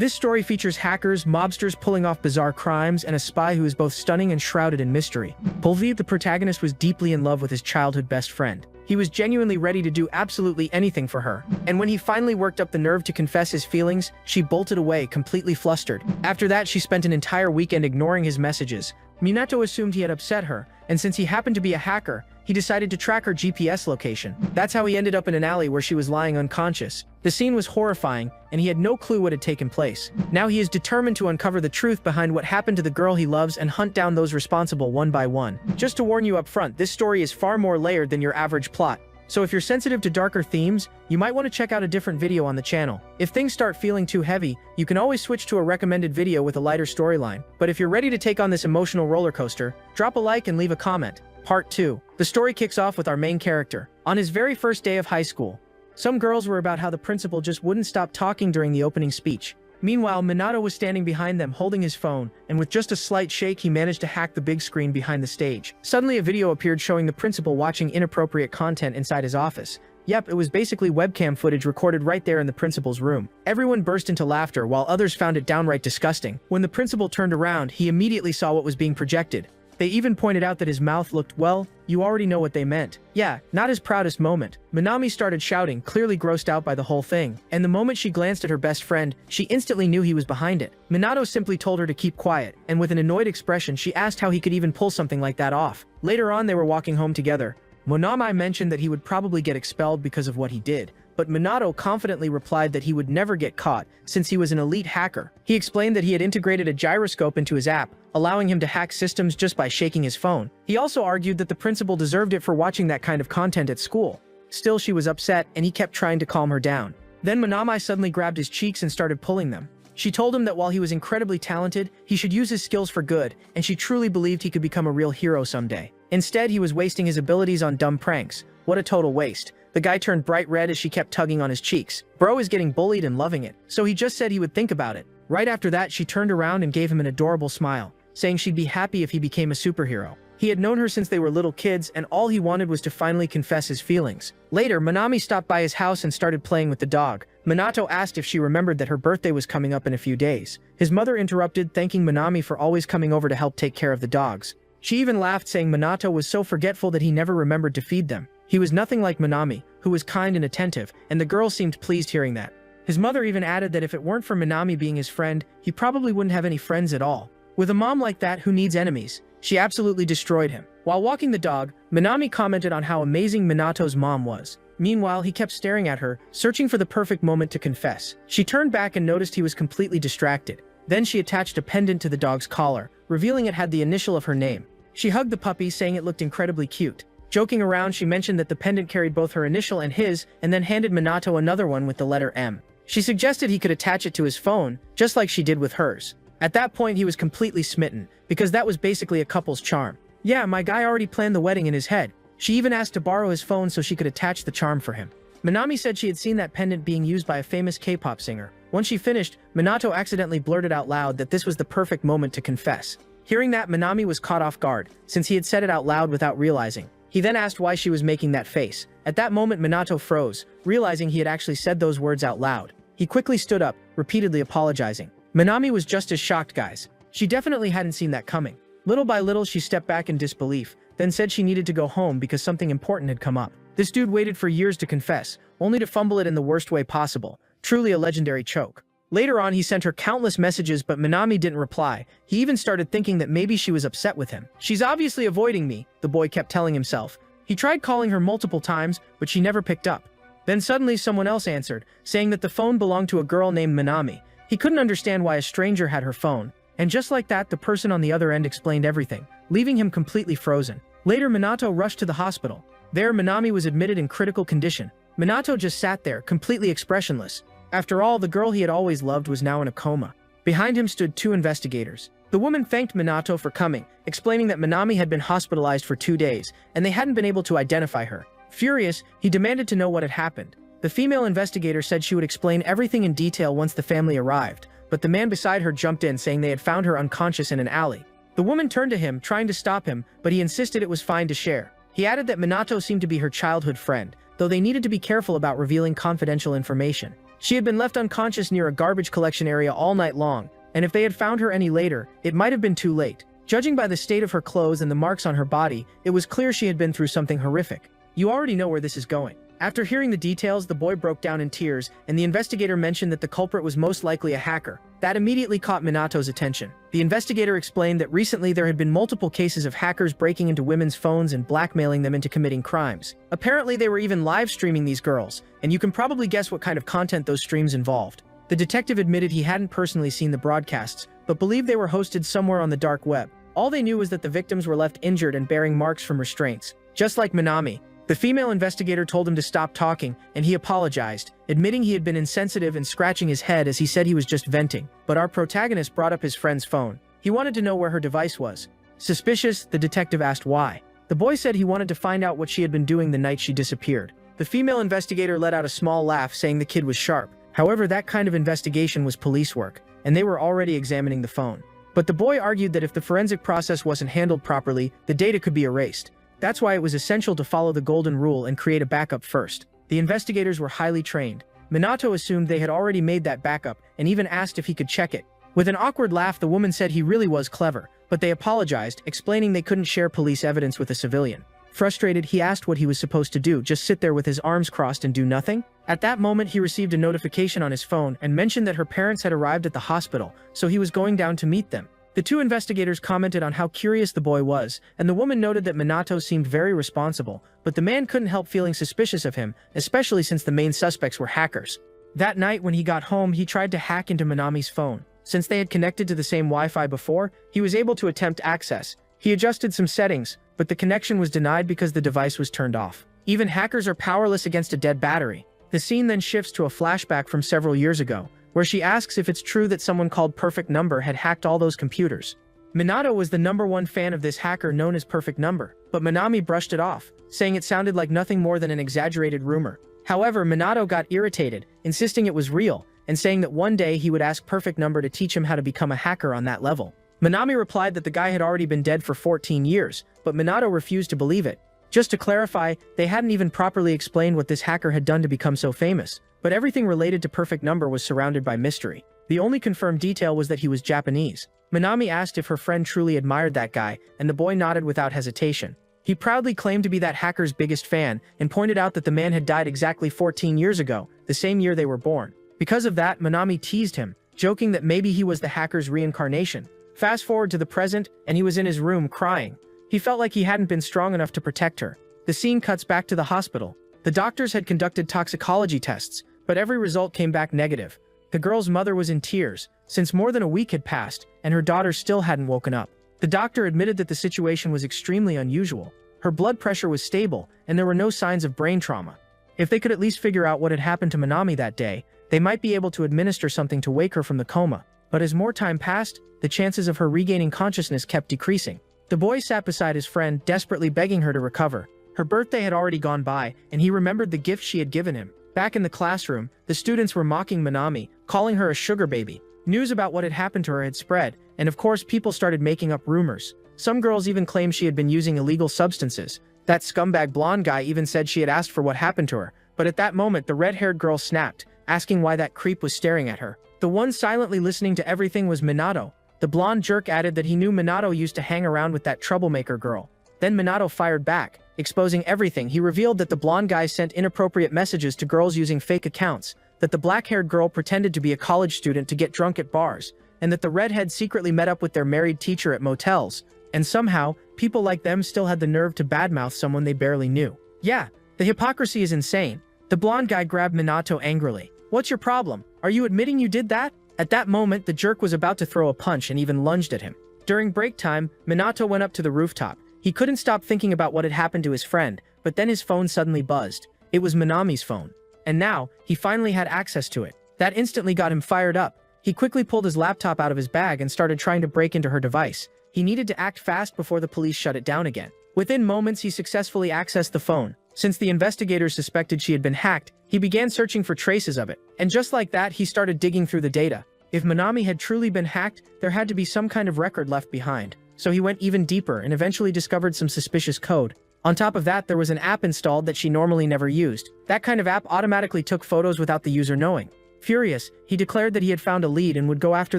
This story features hackers, mobsters pulling off bizarre crimes, and a spy who is both stunning and shrouded in mystery. Polvi, the protagonist, was deeply in love with his childhood best friend. He was genuinely ready to do absolutely anything for her. And when he finally worked up the nerve to confess his feelings, she bolted away, completely flustered. After that, she spent an entire weekend ignoring his messages. Minato assumed he had upset her, and since he happened to be a hacker, he decided to track her GPS location. That's how he ended up in an alley where she was lying unconscious. The scene was horrifying, and he had no clue what had taken place. Now he is determined to uncover the truth behind what happened to the girl he loves and hunt down those responsible one by one. Just to warn you up front, this story is far more layered than your average plot. So if you're sensitive to darker themes, you might want to check out a different video on the channel. If things start feeling too heavy, you can always switch to a recommended video with a lighter storyline. But if you're ready to take on this emotional roller coaster, drop a like and leave a comment. Part 2. The story kicks off with our main character. On his very first day of high school, some girls were about how the principal just wouldn't stop talking during the opening speech. Meanwhile, Minato was standing behind them holding his phone, and with just a slight shake he managed to hack the big screen behind the stage. Suddenly a video appeared showing the principal watching inappropriate content inside his office. Yep, it was basically webcam footage recorded right there in the principal's room. Everyone burst into laughter while others found it downright disgusting. When the principal turned around, he immediately saw what was being projected. They even pointed out that his mouth looked, well, you already know what they meant. Yeah, not his proudest moment. Minami started shouting, clearly grossed out by the whole thing, and the moment she glanced at her best friend, she instantly knew he was behind it. Minato simply told her to keep quiet, and with an annoyed expression she asked how he could even pull something like that off. Later on they were walking home together. Minami mentioned that he would probably get expelled because of what he did, but Minato confidently replied that he would never get caught since he was an elite hacker. He explained that he had integrated a gyroscope into his app, allowing him to hack systems just by shaking his phone. He also argued that the principal deserved it for watching that kind of content at school. Still, she was upset, and he kept trying to calm her down. Then Minami suddenly grabbed his cheeks and started pulling them. She told him that while he was incredibly talented, he should use his skills for good, and she truly believed he could become a real hero someday. Instead, he was wasting his abilities on dumb pranks. What a total waste. The guy turned bright red as she kept tugging on his cheeks. Bro is getting bullied and loving it, so he just said he would think about it. Right after that, she turned around and gave him an adorable smile, saying she'd be happy if he became a superhero. He had known her since they were little kids, and all he wanted was to finally confess his feelings. Later, Minami stopped by his house and started playing with the dog. Minato asked if she remembered that her birthday was coming up in a few days. His mother interrupted, thanking Minami for always coming over to help take care of the dogs. She even laughed, saying Minato was so forgetful that he never remembered to feed them. He was nothing like Minami, who was kind and attentive, and the girl seemed pleased hearing that. His mother even added that if it weren't for Minami being his friend, he probably wouldn't have any friends at all. With a mom like that, who needs enemies? She absolutely destroyed him. While walking the dog, Minami commented on how amazing Minato's mom was. Meanwhile, he kept staring at her, searching for the perfect moment to confess. She turned back and noticed he was completely distracted. Then she attached a pendant to the dog's collar, revealing it had the initial of her name. She hugged the puppy, saying it looked incredibly cute. Joking around, she mentioned that the pendant carried both her initial and his, and then handed Minato another one with the letter M. She suggested he could attach it to his phone, just like she did with hers. At that point, he was completely smitten, because that was basically a couple's charm. Yeah, my guy already planned the wedding in his head. She even asked to borrow his phone so she could attach the charm for him. Minami said she had seen that pendant being used by a famous K-pop singer. Once she finished, Minato accidentally blurted out loud that this was the perfect moment to confess. Hearing that, Minami was caught off guard, since he had said it out loud without realizing. He then asked why she was making that face. At that moment, Minato froze, realizing he had actually said those words out loud. He quickly stood up, repeatedly apologizing. Minami was just as shocked, guys. She definitely hadn't seen that coming. Little by little, she stepped back in disbelief, then said she needed to go home because something important had come up. This dude waited for years to confess, only to fumble it in the worst way possible. Truly a legendary choke. Later on, he sent her countless messages, but Minami didn't reply. He even started thinking that maybe she was upset with him. She's obviously avoiding me, the boy kept telling himself. He tried calling her multiple times, but she never picked up. Then suddenly someone else answered, saying that the phone belonged to a girl named Minami. He couldn't understand why a stranger had her phone. And just like that, the person on the other end explained everything, leaving him completely frozen. Later, Minato rushed to the hospital. There, Minami was admitted in critical condition. Minato just sat there, completely expressionless. After all, the girl he had always loved was now in a coma. Behind him stood two investigators. The woman thanked Minato for coming, explaining that Minami had been hospitalized for 2 days, and they hadn't been able to identify her. Furious, he demanded to know what had happened. The female investigator said she would explain everything in detail once the family arrived, but the man beside her jumped in, saying they had found her unconscious in an alley. The woman turned to him, trying to stop him, but he insisted it was fine to share. He added that Minato seemed to be her childhood friend, though they needed to be careful about revealing confidential information. She had been left unconscious near a garbage collection area all night long, and if they had found her any later, it might have been too late. Judging by the state of her clothes and the marks on her body, it was clear she had been through something horrific. You already know where this is going. After hearing the details, the boy broke down in tears, and the investigator mentioned that the culprit was most likely a hacker. That immediately caught Minato's attention. The investigator explained that recently there had been multiple cases of hackers breaking into women's phones and blackmailing them into committing crimes. Apparently they were even live streaming these girls, and you can probably guess what kind of content those streams involved. The detective admitted he hadn't personally seen the broadcasts, but believed they were hosted somewhere on the dark web. All they knew was that the victims were left injured and bearing marks from restraints. Just like Minami, the female investigator told him to stop talking, and he apologized, admitting he had been insensitive and scratching his head as he said he was just venting. But our protagonist brought up his friend's phone. He wanted to know where her device was. Suspicious, the detective asked why. The boy said he wanted to find out what she had been doing the night she disappeared. The female investigator let out a small laugh, saying the kid was sharp. However, that kind of investigation was police work, and they were already examining the phone. But the boy argued that if the forensic process wasn't handled properly, the data could be erased. That's why it was essential to follow the golden rule and create a backup first. The investigators were highly trained. Minato assumed they had already made that backup and even asked if he could check it. With an awkward laugh, the woman said he really was clever, but they apologized, explaining they couldn't share police evidence with a civilian. Frustrated, he asked what he was supposed to do, just sit there with his arms crossed and do nothing? At that moment, he received a notification on his phone and mentioned that her parents had arrived at the hospital, so he was going down to meet them. The two investigators commented on how curious the boy was, and the woman noted that Minato seemed very responsible, but the man couldn't help feeling suspicious of him, especially since the main suspects were hackers. That night when he got home, he tried to hack into Minami's phone. Since they had connected to the same Wi-Fi before, he was able to attempt access. He adjusted some settings, but the connection was denied because the device was turned off. Even hackers are powerless against a dead battery. The scene then shifts to a flashback from several years ago, where she asks if it's true that someone called Perfect Number had hacked all those computers. Minato was the #1 fan of this hacker known as Perfect Number, but Minami brushed it off, saying it sounded like nothing more than an exaggerated rumor. However, Minato got irritated, insisting it was real, and saying that one day he would ask Perfect Number to teach him how to become a hacker on that level. Minami replied that the guy had already been dead for 14 years, but Minato refused to believe it. Just to clarify, they hadn't even properly explained what this hacker had done to become so famous, but everything related to Perfect Number was surrounded by mystery. The only confirmed detail was that he was Japanese. Minami asked if her friend truly admired that guy, and the boy nodded without hesitation. He proudly claimed to be that hacker's biggest fan, and pointed out that the man had died exactly 14 years ago, the same year they were born. Because of that, Minami teased him, joking that maybe he was the hacker's reincarnation. Fast forward to the present, and he was in his room crying. He felt like he hadn't been strong enough to protect her. The scene cuts back to the hospital. The doctors had conducted toxicology tests, but every result came back negative. The girl's mother was in tears, since more than a week had passed, and her daughter still hadn't woken up. The doctor admitted that the situation was extremely unusual. Her blood pressure was stable, and there were no signs of brain trauma. If they could at least figure out what had happened to Minami that day, they might be able to administer something to wake her from the coma. But as more time passed, the chances of her regaining consciousness kept decreasing. The boy sat beside his friend, desperately begging her to recover. Her birthday had already gone by, and he remembered the gift she had given him. Back in the classroom, the students were mocking Minami, calling her a sugar baby. News about what had happened to her had spread, and of course people started making up rumors. Some girls even claimed she had been using illegal substances. That scumbag blonde guy even said she had asked for what happened to her. But at that moment, the red-haired girl snapped, asking why that creep was staring at her. The one silently listening to everything was Minato. The blonde jerk added that he knew Minato used to hang around with that troublemaker girl. Then Minato fired back, exposing everything. He revealed that the blonde guy sent inappropriate messages to girls using fake accounts, that the black-haired girl pretended to be a college student to get drunk at bars, and that the redhead secretly met up with their married teacher at motels, and somehow, people like them still had the nerve to badmouth someone they barely knew. Yeah, the hypocrisy is insane. The blonde guy grabbed Minato angrily. What's your problem? Are you admitting you did that? At that moment, the jerk was about to throw a punch and even lunged at him. During break time, Minato went up to the rooftop. He couldn't stop thinking about what had happened to his friend, but then his phone suddenly buzzed. It was Minami's phone. And now, he finally had access to it. That instantly got him fired up. He quickly pulled his laptop out of his bag and started trying to break into her device. He needed to act fast before the police shut it down again. Within moments, he successfully accessed the phone. Since the investigators suspected she had been hacked, he began searching for traces of it. And just like that, he started digging through the data. If Minami had truly been hacked, there had to be some kind of record left behind. So he went even deeper and eventually discovered some suspicious code. On top of that, there was an app installed that she normally never used. That kind of app automatically took photos without the user knowing. Furious, he declared that he had found a lead and would go after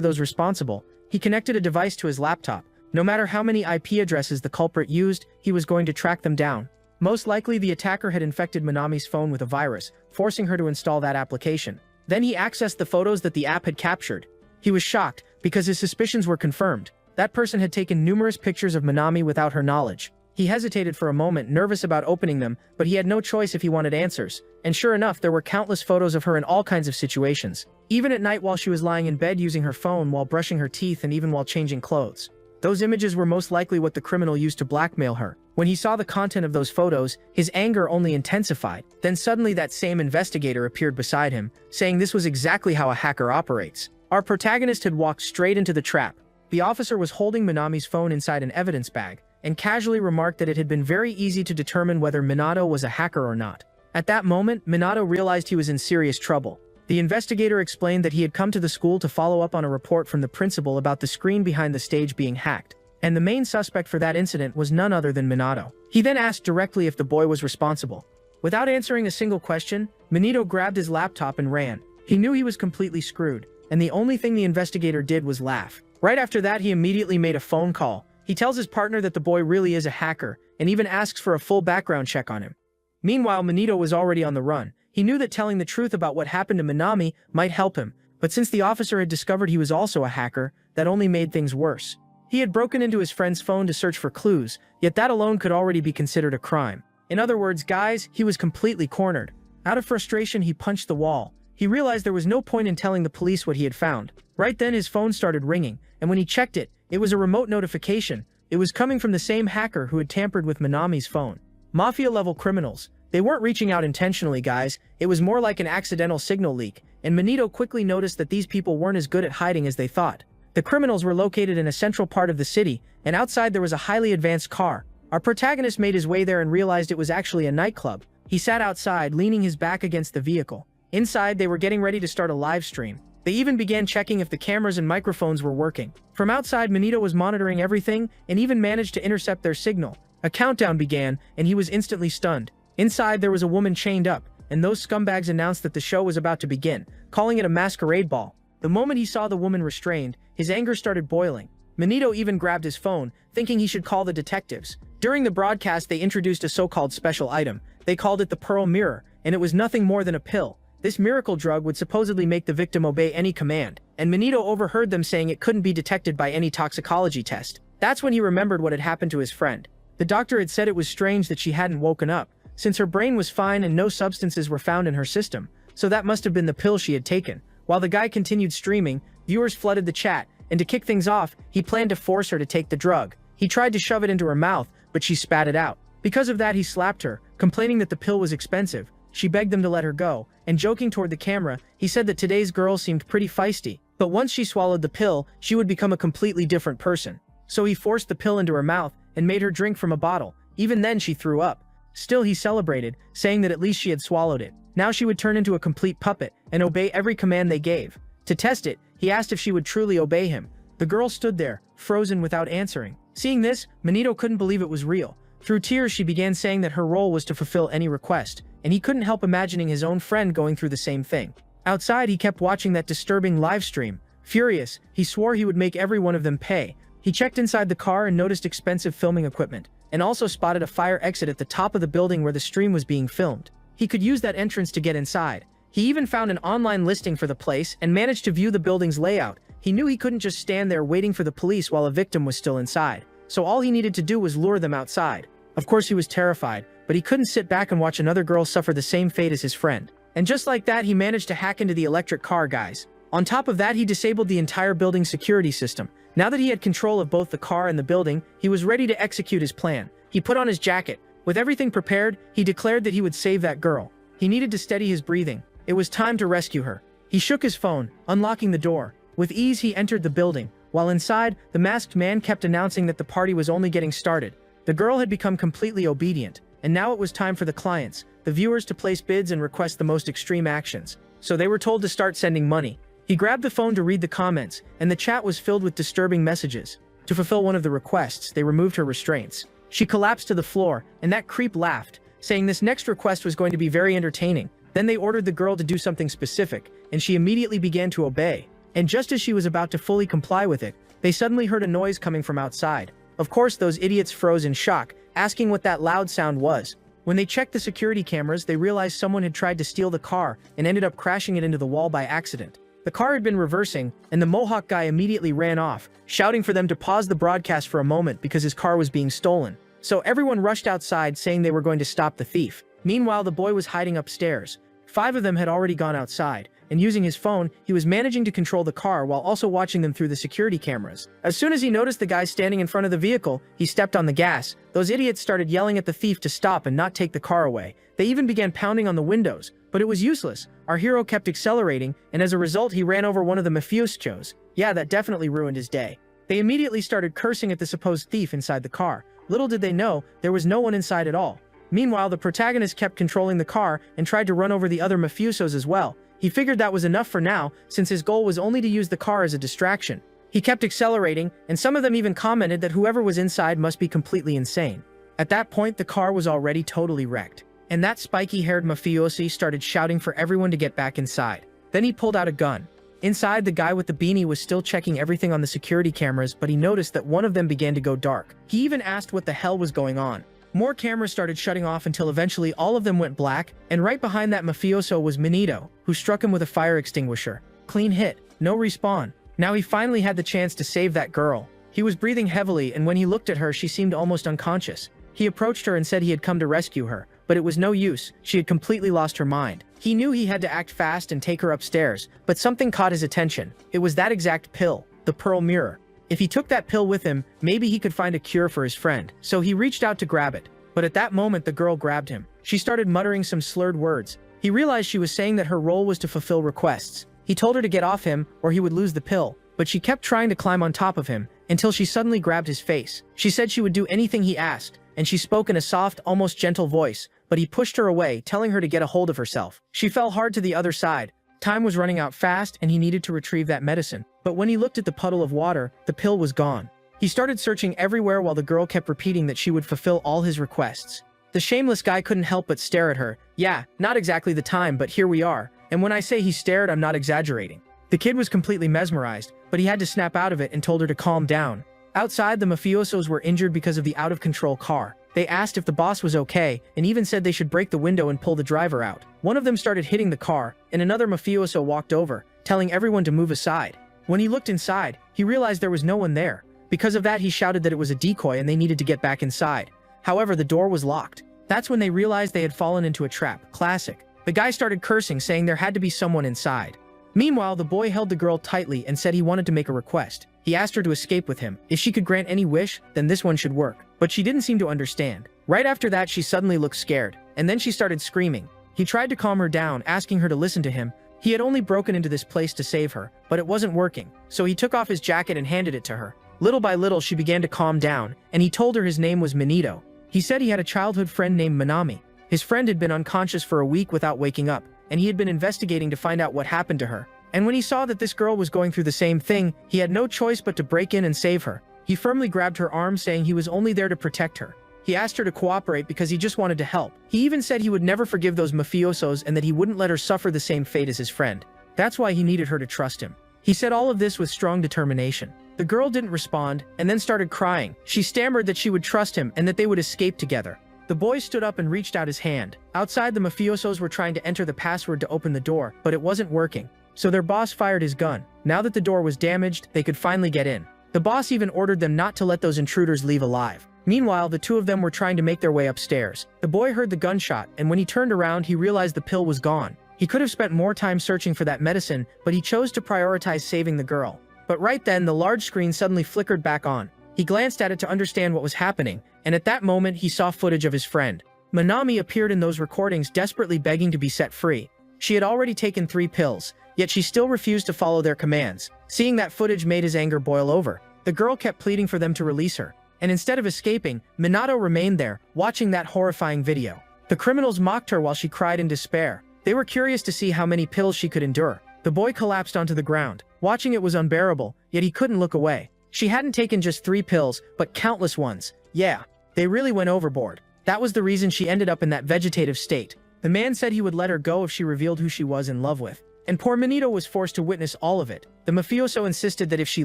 those responsible. He connected a device to his laptop. No matter how many IP addresses the culprit used, he was going to track them down. Most likely, the attacker had infected Manami's phone with a virus, forcing her to install that application. Then he accessed the photos that the app had captured. He was shocked, because his suspicions were confirmed. That person had taken numerous pictures of Manami without her knowledge. He hesitated for a moment, nervous about opening them, but he had no choice if he wanted answers. And sure enough, there were countless photos of her in all kinds of situations. Even at night while she was lying in bed using her phone, while brushing her teeth, and even while changing clothes. Those images were most likely what the criminal used to blackmail her. When he saw the content of those photos, his anger only intensified. Then suddenly that same investigator appeared beside him, saying this was exactly how a hacker operates. Our protagonist had walked straight into the trap. The officer was holding Manami's phone inside an evidence bag, and casually remarked that it had been very easy to determine whether Minato was a hacker or not. At that moment, Minato realized he was in serious trouble. The investigator explained that he had come to the school to follow up on a report from the principal about the screen behind the stage being hacked, and the main suspect for that incident was none other than Minato. He then asked directly if the boy was responsible. Without answering a single question, Minato grabbed his laptop and ran. He knew he was completely screwed, and the only thing the investigator did was laugh. Right after that, he immediately made a phone call. He tells his partner that the boy really is a hacker, and even asks for a full background check on him. Meanwhile, Minato was already on the run. He knew that telling the truth about what happened to Manami might help him, but since the officer had discovered he was also a hacker, that only made things worse. He had broken into his friend's phone to search for clues, yet that alone could already be considered a crime. In other words, guys, he was completely cornered. Out of frustration, he punched the wall. He realized there was no point in telling the police what he had found. Right then, his phone started ringing, and when he checked it, it was a remote notification. It was coming from the same hacker who had tampered with Manami's phone. Mafia-level criminals. They weren't reaching out intentionally, guys. It was more like an accidental signal leak, and Minato quickly noticed that these people weren't as good at hiding as they thought. The criminals were located in a central part of the city, and outside there was a highly advanced car. Our protagonist made his way there and realized it was actually a nightclub. He sat outside, leaning his back against the vehicle. Inside, they were getting ready to start a live stream. They even began checking if the cameras and microphones were working. From outside, Minato was monitoring everything, and even managed to intercept their signal. A countdown began, and he was instantly stunned. Inside, there was a woman chained up, and those scumbags announced that the show was about to begin, calling it a masquerade ball. The moment he saw the woman restrained, his anger started boiling. Minato even grabbed his phone, thinking he should call the detectives. During the broadcast, they introduced a so-called special item. They called it the Pearl Mirror, and it was nothing more than a pill. This miracle drug would supposedly make the victim obey any command, and Minato overheard them saying it couldn't be detected by any toxicology test. That's when he remembered what had happened to his friend. The doctor had said it was strange that she hadn't woken up, since her brain was fine and no substances were found in her system, so that must have been the pill she had taken. While the guy continued streaming, viewers flooded the chat, and to kick things off, he planned to force her to take the drug. He tried to shove it into her mouth, but she spat it out. Because of that, he slapped her, complaining that the pill was expensive. She begged them to let her go, and joking toward the camera, he said that today's girl seemed pretty feisty, but once she swallowed the pill, she would become a completely different person. So he forced the pill into her mouth, and made her drink from a bottle. Even then she threw up. Still he celebrated, saying that at least she had swallowed it. Now she would turn into a complete puppet, and obey every command they gave. To test it, he asked if she would truly obey him. The girl stood there, frozen without answering. Seeing this, Minato couldn't believe it was real. Through tears she began saying that her role was to fulfill any request, and he couldn't help imagining his own friend going through the same thing. Outside, he kept watching that disturbing live stream. Furious, he swore he would make every one of them pay. He checked inside the car and noticed expensive filming equipment, and also spotted a fire exit at the top of the building where the stream was being filmed. He could use that entrance to get inside. He even found an online listing for the place and managed to view the building's layout. He knew he couldn't just stand there waiting for the police while a victim was still inside, so all he needed to do was lure them outside. Of course he was terrified, but he couldn't sit back and watch another girl suffer the same fate as his friend. And just like that, he managed to hack into the electric car, guys. On top of that, he disabled the entire building's security system. Now that he had control of both the car and the building, he was ready to execute his plan. He put on his jacket. With everything prepared, he declared that he would save that girl. He needed to steady his breathing. It was time to rescue her. He shook his phone, unlocking the door. With ease, he entered the building. While inside, the masked man kept announcing that the party was only getting started. The girl had become completely obedient, and now it was time for the clients, the viewers, to place bids and request the most extreme actions. So they were told to start sending money. He grabbed the phone to read the comments, and the chat was filled with disturbing messages. To fulfill one of the requests, they removed her restraints. She collapsed to the floor, and that creep laughed, saying this next request was going to be very entertaining. Then they ordered the girl to do something specific, and she immediately began to obey. And just as she was about to fully comply with it, they suddenly heard a noise coming from outside. Of course, those idiots froze in shock, asking what that loud sound was. When they checked the security cameras, they realized someone had tried to steal the car and ended up crashing it into the wall by accident. The car had been reversing, and the Mohawk guy immediately ran off, shouting for them to pause the broadcast for a moment because his car was being stolen. So everyone rushed outside saying they were going to stop the thief. Meanwhile, the boy was hiding upstairs. 5 of them had already gone outside, and using his phone, he was managing to control the car while also watching them through the security cameras. As soon as he noticed the guy standing in front of the vehicle, he stepped on the gas. Those idiots started yelling at the thief to stop and not take the car away. They even began pounding on the windows, but it was useless. Our hero kept accelerating, and as a result, he ran over one of the mafiosos. Yeah, that definitely ruined his day. They immediately started cursing at the supposed thief inside the car. Little did they know, there was no one inside at all. Meanwhile, the protagonist kept controlling the car and tried to run over the other mafiosos as well. He figured that was enough for now, since his goal was only to use the car as a distraction. He kept accelerating, and some of them even commented that whoever was inside must be completely insane. At that point, the car was already totally wrecked, and that spiky-haired mafiosi started shouting for everyone to get back inside. Then he pulled out a gun. Inside, the guy with the beanie was still checking everything on the security cameras, but he noticed that one of them began to go dark. He even asked what the hell was going on. More cameras started shutting off until eventually all of them went black, and right behind that mafioso was Manito, who struck him with a fire extinguisher. Clean hit, no respawn. Now he finally had the chance to save that girl. He was breathing heavily, and when he looked at her, she seemed almost unconscious. He approached her and said he had come to rescue her, but it was no use. She had completely lost her mind. He knew he had to act fast and take her upstairs, but something caught his attention. It was that exact pill, the Pearl Mirror. If he took that pill with him, maybe he could find a cure for his friend. So he reached out to grab it. But at that moment, the girl grabbed him. She started muttering some slurred words. He realized she was saying that her role was to fulfill requests. He told her to get off him, or he would lose the pill. But she kept trying to climb on top of him, until she suddenly grabbed his face. She said she would do anything he asked, and she spoke in a soft, almost gentle voice, but he pushed her away, telling her to get a hold of herself. She fell hard to the other side. Time was running out fast, and he needed to retrieve that medicine. But when he looked at the puddle of water, the pill was gone. He started searching everywhere while the girl kept repeating that she would fulfill all his requests. The shameless guy couldn't help but stare at her. Yeah, not exactly the time, but here we are. And when I say he stared, I'm not exaggerating. The kid was completely mesmerized, but he had to snap out of it and told her to calm down. Outside, the mafiosos were injured because of the out-of-control car. They asked if the boss was okay, and even said they should break the window and pull the driver out. One of them started hitting the car, and another mafioso walked over, telling everyone to move aside. When he looked inside, he realized there was no one there. Because of that, he shouted that it was a decoy and they needed to get back inside. However, the door was locked. That's when they realized they had fallen into a trap. Classic. The guy started cursing, saying there had to be someone inside. Meanwhile, the boy held the girl tightly and said he wanted to make a request. He asked her to escape with him. If she could grant any wish, then this one should work. But she didn't seem to understand. Right after that, she suddenly looked scared, and then she started screaming. He tried to calm her down, asking her to listen to him. He had only broken into this place to save her, but it wasn't working. So he took off his jacket and handed it to her. Little by little, she began to calm down, and he told her his name was Manito. He said he had a childhood friend named Manami. His friend had been unconscious for a week without waking up, and he had been investigating to find out what happened to her. And when he saw that this girl was going through the same thing, he had no choice but to break in and save her. He firmly grabbed her arm, saying he was only there to protect her. He asked her to cooperate because he just wanted to help. He even said he would never forgive those mafiosos and that he wouldn't let her suffer the same fate as his friend. That's why he needed her to trust him. He said all of this with strong determination. The girl didn't respond, and then started crying. She stammered that she would trust him and that they would escape together. The boy stood up and reached out his hand. Outside, the mafiosos were trying to enter the password to open the door, but it wasn't working. So their boss fired his gun. Now that the door was damaged, they could finally get in. The boss even ordered them not to let those intruders leave alive. Meanwhile, the two of them were trying to make their way upstairs. The boy heard the gunshot, and when he turned around, he realized the pill was gone. He could have spent more time searching for that medicine, but he chose to prioritize saving the girl. But right then, the large screen suddenly flickered back on. He glanced at it to understand what was happening, and at that moment, he saw footage of his friend. Manami appeared in those recordings, desperately begging to be set free. She had already taken 3 pills, yet she still refused to follow their commands. Seeing that footage made his anger boil over. The girl kept pleading for them to release her, and instead of escaping, Minato remained there, watching that horrifying video. The criminals mocked her while she cried in despair. They were curious to see how many pills she could endure. The boy collapsed onto the ground. Watching it was unbearable, yet he couldn't look away. She hadn't taken just 3 pills, but countless ones. Yeah, they really went overboard. That was the reason she ended up in that vegetative state. The man said he would let her go if she revealed who she was in love with. and poor Manito was forced to witness all of it. The mafioso insisted that if she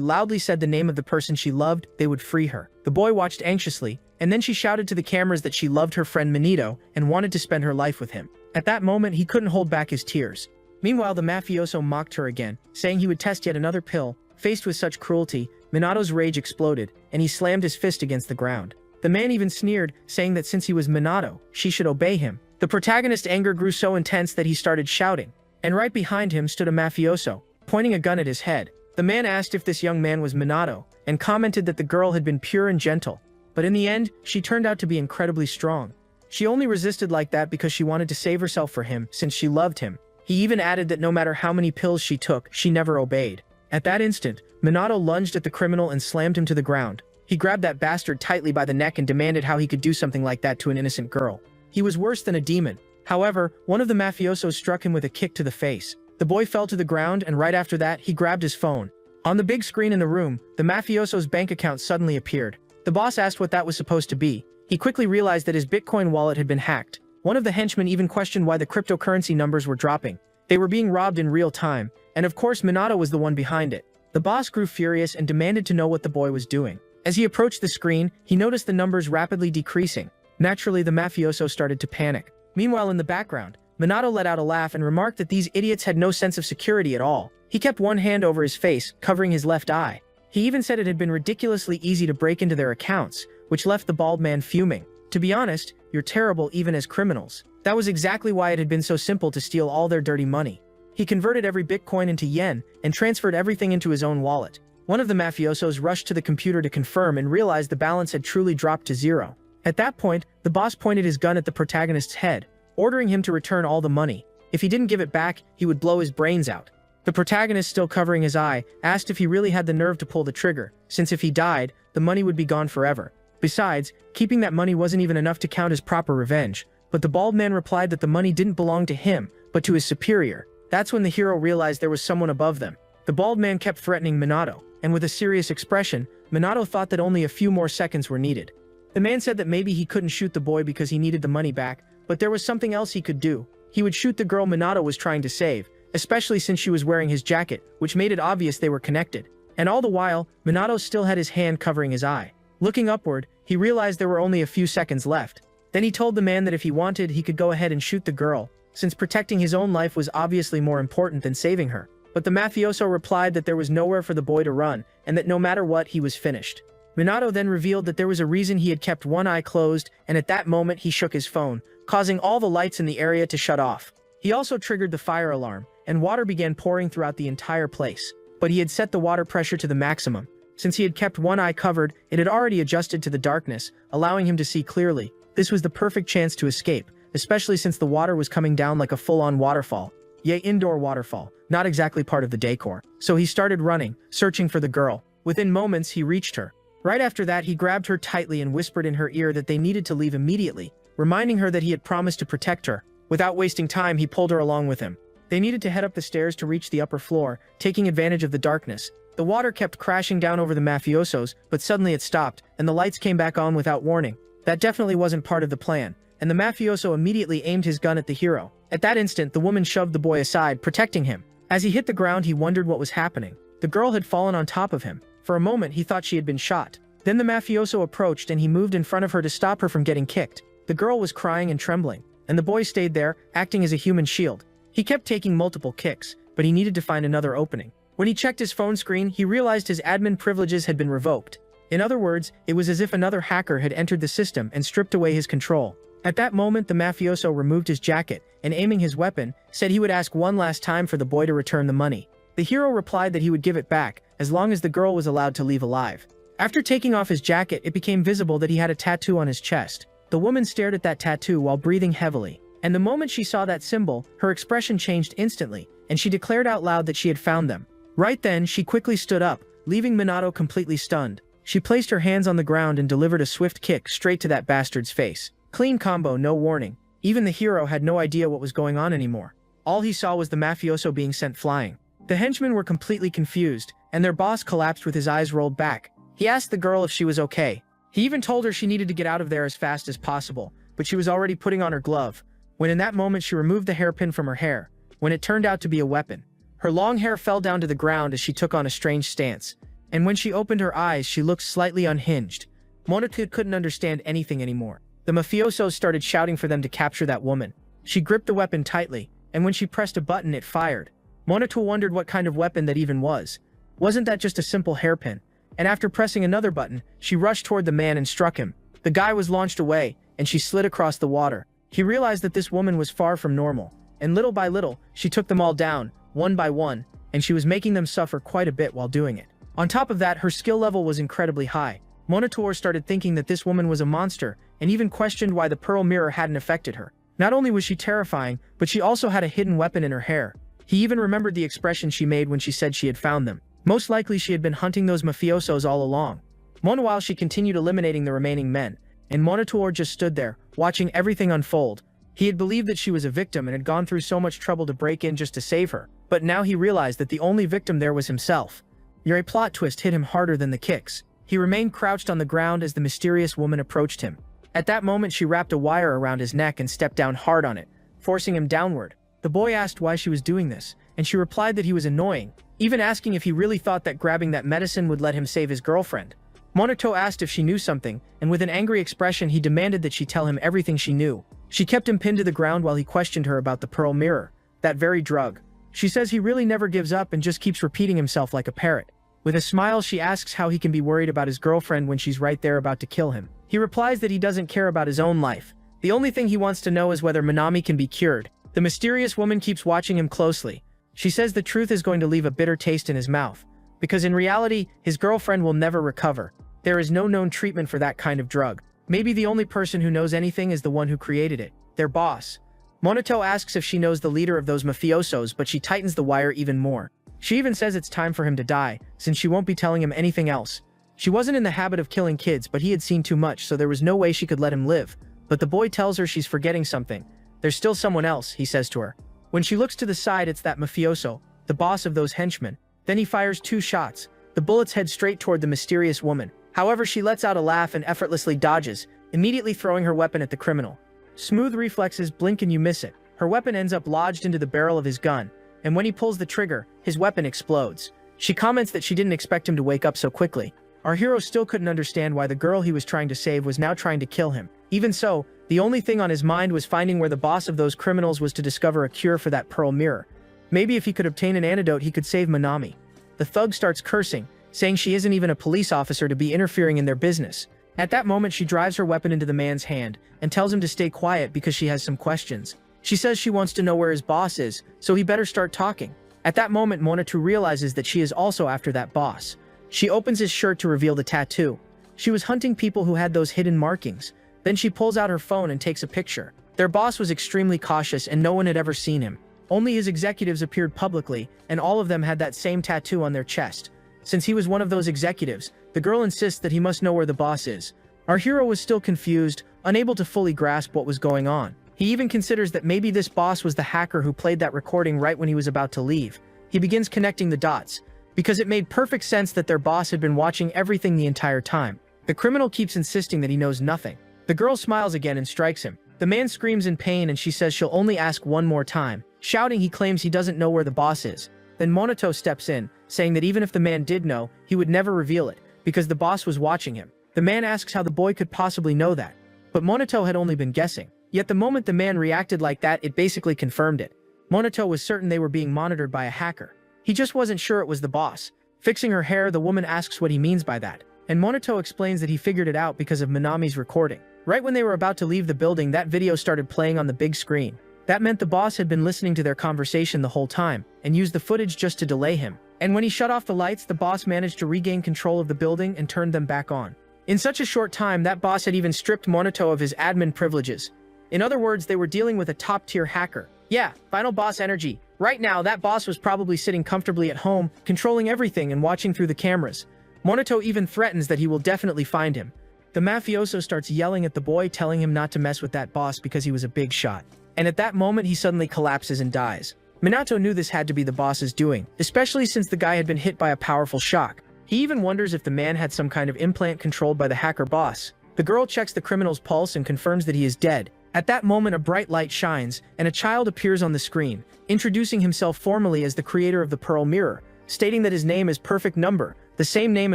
loudly said the name of the person she loved, they would free her. The boy watched anxiously, and then she shouted to the cameras that she loved her friend Manito and wanted to spend her life with him. At that moment, he couldn't hold back his tears. Meanwhile, the mafioso mocked her again, saying he would test yet another pill. Faced with such cruelty, Minato's rage exploded, and he slammed his fist against the ground. The man even sneered, saying that since he was Minato, she should obey him. The protagonist's anger grew so intense that he started shouting, and right behind him stood a mafioso, pointing a gun at his head. The man asked if this young man was Minato, and commented that the girl had been pure and gentle. But in the end, she turned out to be incredibly strong. She only resisted like that because she wanted to save herself for him, since she loved him. He even added that no matter how many pills she took, she never obeyed. At that instant, Minato lunged at the criminal and slammed him to the ground. He grabbed that bastard tightly by the neck and demanded how he could do something like that to an innocent girl. He was worse than a demon. However, one of the mafiosos struck him with a kick to the face. The boy fell to the ground, and right after that, he grabbed his phone. On the big screen in the room, the mafioso's bank account suddenly appeared. The boss asked what that was supposed to be. He quickly realized that his Bitcoin wallet had been hacked. One of the henchmen even questioned why the cryptocurrency numbers were dropping. They were being robbed in real time, and of course Minato was the one behind it. The boss grew furious and demanded to know what the boy was doing. As he approached the screen, he noticed the numbers rapidly decreasing. Naturally, the mafioso started to panic. Meanwhile, in the background, Minato let out a laugh and remarked that these idiots had no sense of security at all. He kept one hand over his face, covering his left eye. He even said it had been ridiculously easy to break into their accounts, which left the bald man fuming. To be honest, you're terrible even as criminals. That was exactly why it had been so simple to steal all their dirty money. He converted every Bitcoin into yen and transferred everything into his own wallet. One of the mafiosos rushed to the computer to confirm and realized the balance had truly dropped to zero. At that point, the boss pointed his gun at the protagonist's head, ordering him to return all the money. If he didn't give it back, he would blow his brains out. The protagonist, still covering his eye, asked if he really had the nerve to pull the trigger, since if he died, the money would be gone forever. Besides, keeping that money wasn't even enough to count as proper revenge. But the bald man replied that the money didn't belong to him, but to his superior. That's when the hero realized there was someone above them. The bald man kept threatening Minato, and with a serious expression, Minato thought that only a few more seconds were needed. The man said that maybe he couldn't shoot the boy because he needed the money back, but there was something else he could do. He would shoot the girl Minato was trying to save, especially since she was wearing his jacket, which made it obvious they were connected. And all the while, Minato still had his hand covering his eye. Looking upward, he realized there were only a few seconds left. Then he told the man that if he wanted, he could go ahead and shoot the girl, since protecting his own life was obviously more important than saving her. But the mafioso replied that there was nowhere for the boy to run, and that no matter what, he was finished. Minato then revealed that there was a reason he had kept one eye closed, and at that moment he shook his phone, causing all the lights in the area to shut off. He also triggered the fire alarm, and water began pouring throughout the entire place. But he had set the water pressure to the maximum. Since he had kept one eye covered, it had already adjusted to the darkness, allowing him to see clearly. This was the perfect chance to escape, especially since the water was coming down like a full-on waterfall. Yay, indoor waterfall, not exactly part of the decor. So he started running, searching for the girl. Within moments, he reached her. Right after that, he grabbed her tightly and whispered in her ear that they needed to leave immediately, reminding her that he had promised to protect her. Without wasting time, he pulled her along with him. They needed to head up the stairs to reach the upper floor, taking advantage of the darkness. The water kept crashing down over the mafiosos, but suddenly it stopped, and the lights came back on without warning. That definitely wasn't part of the plan, and the mafioso immediately aimed his gun at the hero. At that instant, the woman shoved the boy aside, protecting him. As he hit the ground, he wondered what was happening. The girl had fallen on top of him. For a moment, he thought she had been shot. Then the mafioso approached and he moved in front of her to stop her from getting kicked. The girl was crying and trembling, and the boy stayed there, acting as a human shield. He kept taking multiple kicks, but he needed to find another opening. When he checked his phone screen, he realized his admin privileges had been revoked. In other words, it was as if another hacker had entered the system and stripped away his control. At that moment, the mafioso removed his jacket, and aiming his weapon, said he would ask one last time for the boy to return the money. The hero replied that he would give it back, as long as the girl was allowed to leave alive. After taking off his jacket, it became visible that he had a tattoo on his chest. The woman stared at that tattoo while breathing heavily, and the moment she saw that symbol, her expression changed instantly, and she declared out loud that she had found them. Right then, she quickly stood up, leaving Minato completely stunned. She placed her hands on the ground and delivered a swift kick straight to that bastard's face. Clean combo, no warning. Even the hero had no idea what was going on anymore. All he saw was the mafioso being sent flying. The henchmen were completely confused, and their boss collapsed with his eyes rolled back. He asked the girl if she was okay. He even told her she needed to get out of there as fast as possible, but she was already putting on her glove, when in that moment she removed the hairpin from her hair, when it turned out to be a weapon. Her long hair fell down to the ground as she took on a strange stance, and when she opened her eyes she looked slightly unhinged. Monaco couldn't understand anything anymore. The mafiosos started shouting for them to capture that woman. She gripped the weapon tightly, and when she pressed a button it fired. Monaco wondered what kind of weapon that even was. Wasn't that just a simple hairpin? And after pressing another button, she rushed toward the man and struck him. The guy was launched away, and she slid across the water. He realized that this woman was far from normal, and little by little, she took them all down, one by one, and she was making them suffer quite a bit while doing it. On top of that, her skill level was incredibly high. Monitor started thinking that this woman was a monster, and even questioned why the pearl mirror hadn't affected her. Not only was she terrifying, but she also had a hidden weapon in her hair. He even remembered the expression she made when she said she had found them. Most likely she had been hunting those mafiosos all along. Meanwhile, she continued eliminating the remaining men, and Monitor just stood there, watching everything unfold. He had believed that she was a victim and had gone through so much trouble to break in just to save her, but now he realized that the only victim there was himself. Your plot twist hit him harder than the kicks. He remained crouched on the ground as the mysterious woman approached him. At that moment she wrapped a wire around his neck and stepped down hard on it, forcing him downward. The boy asked why she was doing this, and she replied that he was annoying, even asking if he really thought that grabbing that medicine would let him save his girlfriend. Monito asked if she knew something, and with an angry expression he demanded that she tell him everything she knew. She kept him pinned to the ground while he questioned her about the pearl mirror, that very drug. She says he really never gives up and just keeps repeating himself like a parrot. With a smile she asks how he can be worried about his girlfriend when she's right there about to kill him. He replies that he doesn't care about his own life. The only thing he wants to know is whether Manami can be cured. The mysterious woman keeps watching him closely. She says the truth is going to leave a bitter taste in his mouth, because in reality, his girlfriend will never recover. There is no known treatment for that kind of drug. Maybe the only person who knows anything is the one who created it, their boss. Monito asks if she knows the leader of those mafiosos, but she tightens the wire even more. She even says it's time for him to die, since she won't be telling him anything else. She wasn't in the habit of killing kids, but he had seen too much, so there was no way she could let him live. But the boy tells her she's forgetting something. There's still someone else, he says to her. When she looks to the side, it's that mafioso, the boss of those henchmen. Then he fires 2 shots. The bullets head straight toward the mysterious woman. However, she lets out a laugh and effortlessly dodges, immediately throwing her weapon at the criminal. Smooth reflexes, blink and you miss it. Her weapon ends up lodged into the barrel of his gun, and when he pulls the trigger, his weapon explodes. She comments that she didn't expect him to wake up so quickly. Our hero still couldn't understand why the girl he was trying to save was now trying to kill him. Even so, the only thing on his mind was finding where the boss of those criminals was to discover a cure for that pearl mirror. Maybe if he could obtain an antidote he could save Manami. The thug starts cursing, saying she isn't even a police officer to be interfering in their business. At that moment she drives her weapon into the man's hand and tells him to stay quiet because she has some questions. She says she wants to know where his boss is, so he better start talking. At that moment Monatu realizes that she is also after that boss. She opens his shirt to reveal the tattoo. She was hunting people who had those hidden markings. Then she pulls out her phone and takes a picture. Their boss was extremely cautious and no one had ever seen him. Only his executives appeared publicly, and all of them had that same tattoo on their chest. Since he was one of those executives, the girl insists that he must know where the boss is. Our hero was still confused, unable to fully grasp what was going on. He even considers that maybe this boss was the hacker who played that recording right when he was about to leave. He begins connecting the dots, because it made perfect sense that their boss had been watching everything the entire time. The criminal keeps insisting that he knows nothing. The girl smiles again and strikes him. The man screams in pain and she says she'll only ask one more time. Shouting, he claims he doesn't know where the boss is. Then Monito steps in, saying that even if the man did know, he would never reveal it, because the boss was watching him. The man asks how the boy could possibly know that. But Monito had only been guessing. Yet the moment the man reacted like that, it basically confirmed it. Monito was certain they were being monitored by a hacker. He just wasn't sure it was the boss. Fixing her hair, the woman asks what he means by that. And Monito explains that he figured it out because of Manami's recording. Right when they were about to leave the building, that video started playing on the big screen. That meant the boss had been listening to their conversation the whole time, and used the footage just to delay him. And when he shut off the lights, the boss managed to regain control of the building and turned them back on. In such a short time, that boss had even stripped Monito of his admin privileges. In other words, they were dealing with a top-tier hacker. Yeah, final boss energy. Right now, that boss was probably sitting comfortably at home, controlling everything and watching through the cameras. Monito even threatens that he will definitely find him. The mafioso starts yelling at the boy, telling him not to mess with that boss because he was a big shot. And at that moment, he suddenly collapses and dies. Minato knew this had to be the boss's doing, especially since the guy had been hit by a powerful shock. He even wonders if the man had some kind of implant controlled by the hacker boss. The girl checks the criminal's pulse and confirms that he is dead, At that moment, a bright light shines, and a child appears on the screen, introducing himself formally as the creator of the Pearl Mirror, stating that his name is Perfect Number, the same name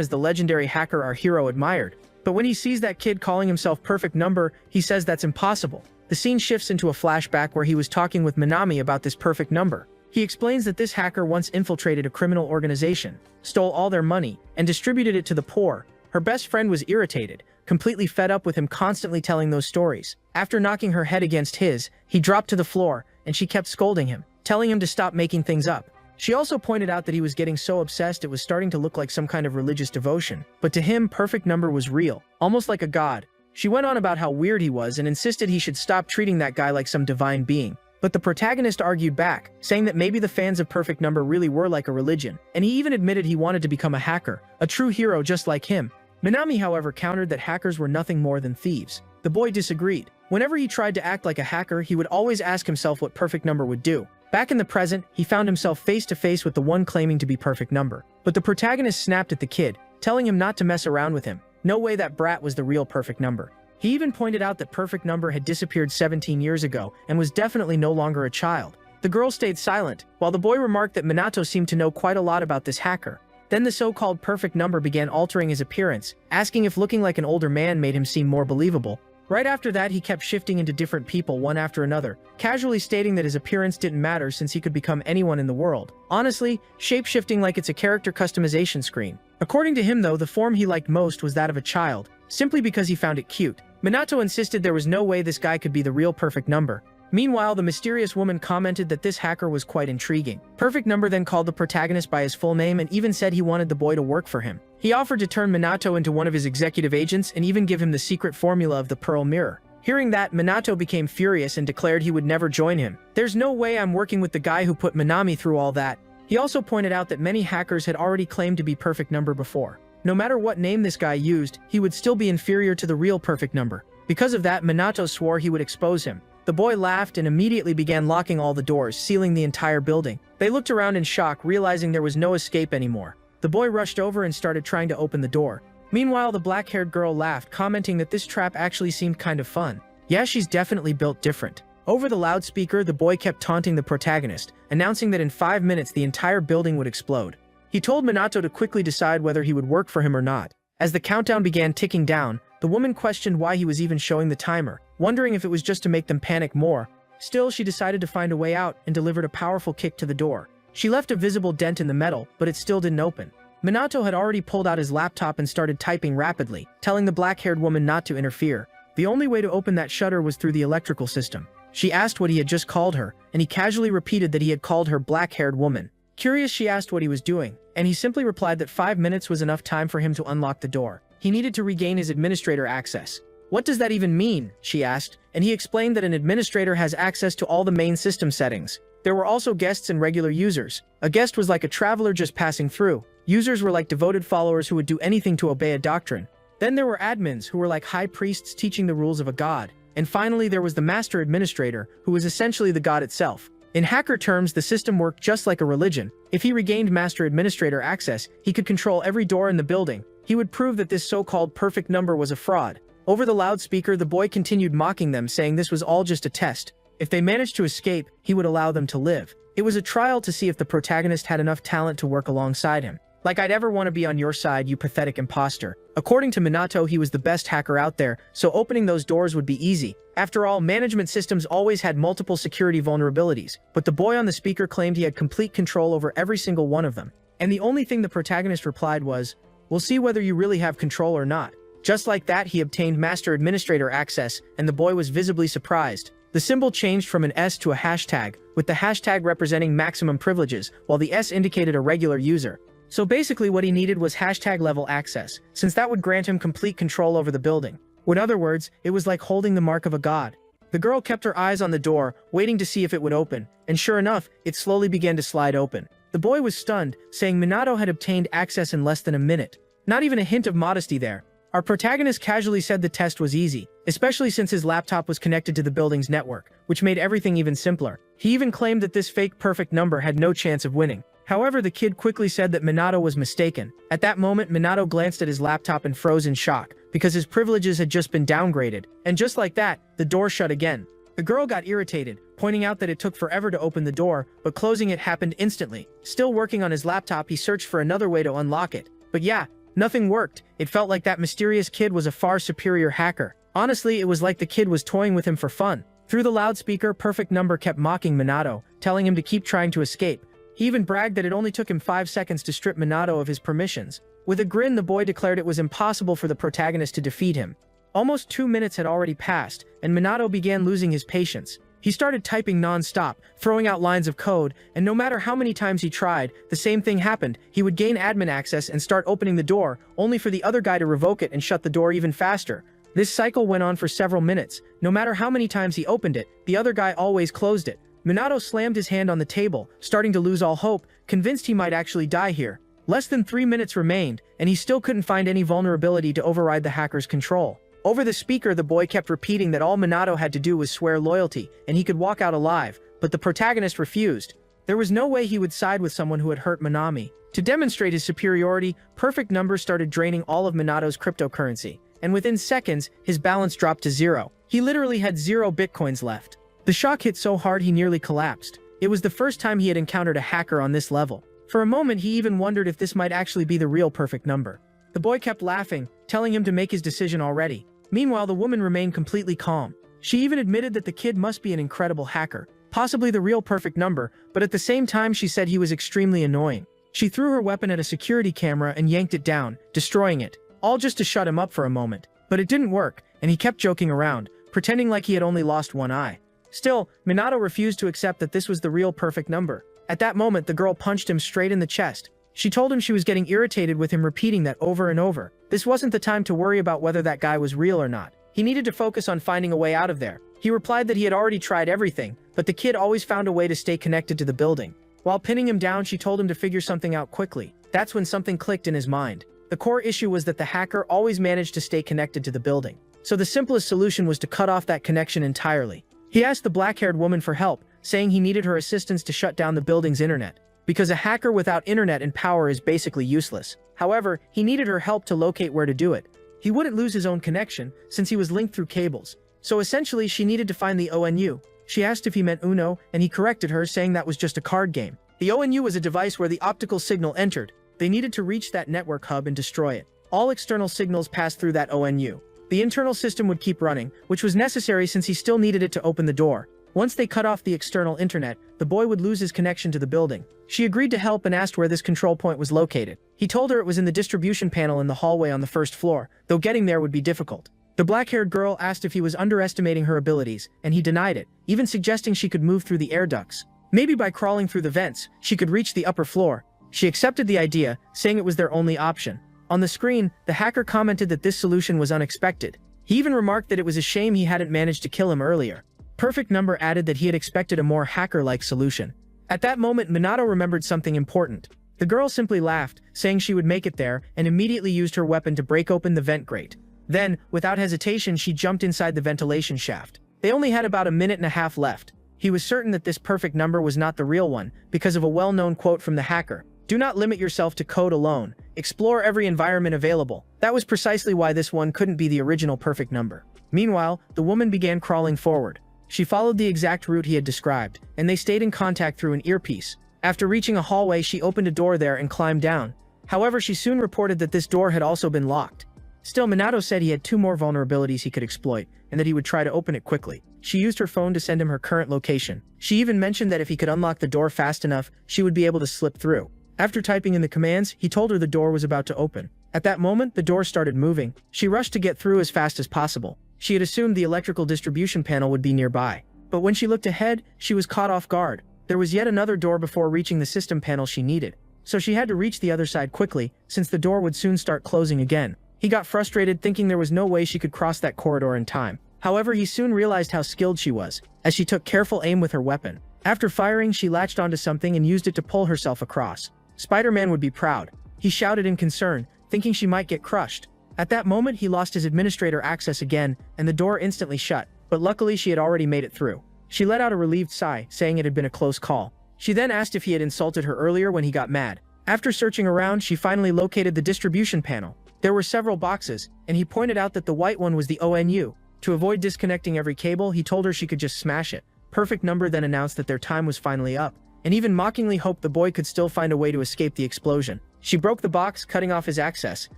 as the legendary hacker our hero admired. But when he sees that kid calling himself Perfect Number, he says that's impossible. The scene shifts into a flashback where he was talking with Minami about this perfect number. He explains that this hacker once infiltrated a criminal organization, stole all their money, and distributed it to the poor. Her best friend was irritated, completely fed up with him constantly telling those stories. After knocking her head against his, he dropped to the floor, and she kept scolding him, telling him to stop making things up. She also pointed out that he was getting so obsessed it was starting to look like some kind of religious devotion. But to him, Perfect Number was real, almost like a god. She went on about how weird he was and insisted he should stop treating that guy like some divine being. But the protagonist argued back, saying that maybe the fans of Perfect Number really were like a religion, and he even admitted he wanted to become a hacker, a true hero just like him. Minami, however, countered that hackers were nothing more than thieves. The boy disagreed. Whenever he tried to act like a hacker, he would always ask himself what Perfect Number would do. Back in the present, he found himself face to face with the one claiming to be Perfect Number. But the protagonist snapped at the kid, telling him not to mess around with him. No way that brat was the real Perfect Number. He even pointed out that Perfect Number had disappeared 17 years ago and was definitely no longer a child. The girl stayed silent, while the boy remarked that Minato seemed to know quite a lot about this hacker. Then the so-called Perfect Number began altering his appearance, asking if looking like an older man made him seem more believable. Right after that, he kept shifting into different people one after another, casually stating that his appearance didn't matter since he could become anyone in the world. Honestly, shape-shifting like it's a character customization screen. According to him though, the form he liked most was that of a child, simply because he found it cute. Minato insisted there was no way this guy could be the real Perfect Number. Meanwhile, the mysterious woman commented that this hacker was quite intriguing. Perfect Number then called the protagonist by his full name and even said he wanted the boy to work for him. He offered to turn Minato into one of his executive agents and even give him the secret formula of the Pearl Mirror. Hearing that, Minato became furious and declared he would never join him. "There's no way I'm working with the guy who put Minami through all that." He also pointed out that many hackers had already claimed to be Perfect Number before. No matter what name this guy used, he would still be inferior to the real Perfect Number. Because of that, Minato swore he would expose him. The boy laughed and immediately began locking all the doors, sealing the entire building. They looked around in shock, realizing there was no escape anymore. The boy rushed over and started trying to open the door. Meanwhile, the black-haired girl laughed, commenting that this trap actually seemed kind of fun. Yeah, she's definitely built different. Over the loudspeaker, the boy kept taunting the protagonist, announcing that in 5 minutes the entire building would explode. He told Minato to quickly decide whether he would work for him or not. As the countdown began ticking down, the woman questioned why he was even showing the timer, wondering if it was just to make them panic more. Still, she decided to find a way out and delivered a powerful kick to the door. She left a visible dent in the metal, but it still didn't open. Minato had already pulled out his laptop and started typing rapidly, telling the black-haired woman not to interfere. The only way to open that shutter was through the electrical system. She asked what he had just called her, and he casually repeated that he had called her black-haired woman. Curious, she asked what he was doing, and he simply replied that 5 minutes was enough time for him to unlock the door. He needed to regain his administrator access. "What does that even mean?" she asked, and he explained that an administrator has access to all the main system settings. There were also guests and regular users. A guest was like a traveler just passing through. Users were like devoted followers who would do anything to obey a doctrine. Then there were admins, who were like high priests teaching the rules of a god. And finally, there was the master administrator, who was essentially the god itself. In hacker terms, the system worked just like a religion. If he regained master administrator access, he could control every door in the building. He would prove that this so-called Perfect Number was a fraud. Over the loudspeaker, the boy continued mocking them, saying this was all just a test. If they managed to escape, he would allow them to live. It was a trial to see if the protagonist had enough talent to work alongside him. "Like I'd ever want to be on your side, you pathetic imposter." According to Minato, he was the best hacker out there, so opening those doors would be easy. After all, management systems always had multiple security vulnerabilities, but the boy on the speaker claimed he had complete control over every single one of them. And the only thing the protagonist replied was, "We'll see whether you really have control or not." Just like that, he obtained master administrator access, and the boy was visibly surprised. The symbol changed from an S to a hashtag, with the hashtag representing maximum privileges, while the S indicated a regular user. So basically what he needed was hashtag level access, since that would grant him complete control over the building. In other words, it was like holding the mark of a god. The girl kept her eyes on the door, waiting to see if it would open, and sure enough, it slowly began to slide open. The boy was stunned, saying Minato had obtained access in less than a minute. Not even a hint of modesty there. Our protagonist casually said the test was easy, especially since his laptop was connected to the building's network, which made everything even simpler. He even claimed that this fake Perfect Number had no chance of winning. However, the kid quickly said that Minato was mistaken. At that moment, Minato glanced at his laptop and froze in shock, because his privileges had just been downgraded. And just like that, the door shut again. The girl got irritated, pointing out that it took forever to open the door, but closing it happened instantly. Still working on his laptop, he searched for another way to unlock it. But yeah, nothing worked. It felt like that mysterious kid was a far superior hacker. Honestly, it was like the kid was toying with him for fun. Through the loudspeaker, Perfect Number kept mocking Minato, telling him to keep trying to escape. He even bragged that it only took him 5 seconds to strip Minato of his permissions. With a grin, the boy declared it was impossible for the protagonist to defeat him. Almost 2 minutes had already passed, and Minato began losing his patience. He started typing non-stop, throwing out lines of code, and no matter how many times he tried, the same thing happened. He would gain admin access and start opening the door, only for the other guy to revoke it and shut the door even faster. This cycle went on for several minutes. No matter how many times he opened it, the other guy always closed it. Minato slammed his hand on the table, starting to lose all hope, convinced he might actually die here. Less than 3 minutes remained, and he still couldn't find any vulnerability to override the hacker's control. Over the speaker, the boy kept repeating that all Minato had to do was swear loyalty, and he could walk out alive, but the protagonist refused. There was no way he would side with someone who had hurt Minami. To demonstrate his superiority, Perfect Number started draining all of Minato's cryptocurrency, and within seconds, his balance dropped to 0. He literally had 0 bitcoins left. The shock hit so hard he nearly collapsed. It was the first time he had encountered a hacker on this level. For a moment, he even wondered if this might actually be the real Perfect Number. The boy kept laughing, telling him to make his decision already. Meanwhile, the woman remained completely calm. She even admitted that the kid must be an incredible hacker, possibly the real Perfect Number, but at the same time she said he was extremely annoying. She threw her weapon at a security camera and yanked it down, destroying it, all just to shut him up for a moment. But it didn't work, and he kept joking around, pretending like he had only lost one eye. Still, Minato refused to accept that this was the real Perfect Number. At that moment, the girl punched him straight in the chest. She told him she was getting irritated with him repeating that over and over. This wasn't the time to worry about whether that guy was real or not. He needed to focus on finding a way out of there. He replied that he had already tried everything, but the kid always found a way to stay connected to the building. While pinning him down, she told him to figure something out quickly. That's when something clicked in his mind. The core issue was that the hacker always managed to stay connected to the building. So the simplest solution was to cut off that connection entirely. He asked the black-haired woman for help, saying he needed her assistance to shut down the building's internet, because a hacker without internet and power is basically useless. However, he needed her help to locate where to do it. He wouldn't lose his own connection, since he was linked through cables. So essentially, she needed to find the ONU. She asked if he meant Uno, and he corrected her, saying that was just a card game. The ONU was a device where the optical signal entered. They needed to reach that network hub and destroy it. All external signals passed through that ONU. The internal system would keep running, which was necessary since he still needed it to open the door. Once they cut off the external internet, the boy would lose his connection to the building. She agreed to help and asked where this control point was located. He told her it was in the distribution panel in the hallway on the first floor, though getting there would be difficult. The black-haired girl asked if he was underestimating her abilities, and he denied it, even suggesting she could move through the air ducts. Maybe by crawling through the vents, she could reach the upper floor. She accepted the idea, saying it was their only option. On the screen, the hacker commented that this solution was unexpected. He even remarked that it was a shame he hadn't managed to kill him earlier. Perfect Number added that he had expected a more hacker-like solution. At that moment, Minato remembered something important. The girl simply laughed, saying she would make it there, and immediately used her weapon to break open the vent grate. Then, without hesitation, she jumped inside the ventilation shaft. They only had about a minute and a half left. He was certain that this Perfect Number was not the real one, because of a well-known quote from the hacker. "Do not limit yourself to code alone. Explore every environment available." That was precisely why this one couldn't be the original Perfect Number. Meanwhile, the woman began crawling forward. She followed the exact route he had described, and they stayed in contact through an earpiece. After reaching a hallway, she opened a door there and climbed down. However, she soon reported that this door had also been locked. Still, Minato said he had 2 more vulnerabilities he could exploit, and that he would try to open it quickly. She used her phone to send him her current location. She even mentioned that if he could unlock the door fast enough, she would be able to slip through. After typing in the commands, he told her the door was about to open. At that moment, the door started moving. She rushed to get through as fast as possible. She had assumed the electrical distribution panel would be nearby. But when she looked ahead, she was caught off guard. There was yet another door before reaching the system panel she needed. So she had to reach the other side quickly, since the door would soon start closing again. He got frustrated, thinking there was no way she could cross that corridor in time. However, he soon realized how skilled she was, as she took careful aim with her weapon. After firing, she latched onto something and used it to pull herself across. Spider-Man would be proud. He shouted in concern, thinking she might get crushed. At that moment, he lost his administrator access again, and the door instantly shut, but luckily she had already made it through. She let out a relieved sigh, saying it had been a close call. She then asked if he had insulted her earlier when he got mad. After searching around, she finally located the distribution panel. There were several boxes, and he pointed out that the white one was the ONU. To avoid disconnecting every cable, he told her she could just smash it. Perfect Number then announced that their time was finally up, and even mockingly hoped the boy could still find a way to escape the explosion. She broke the box, cutting off his access.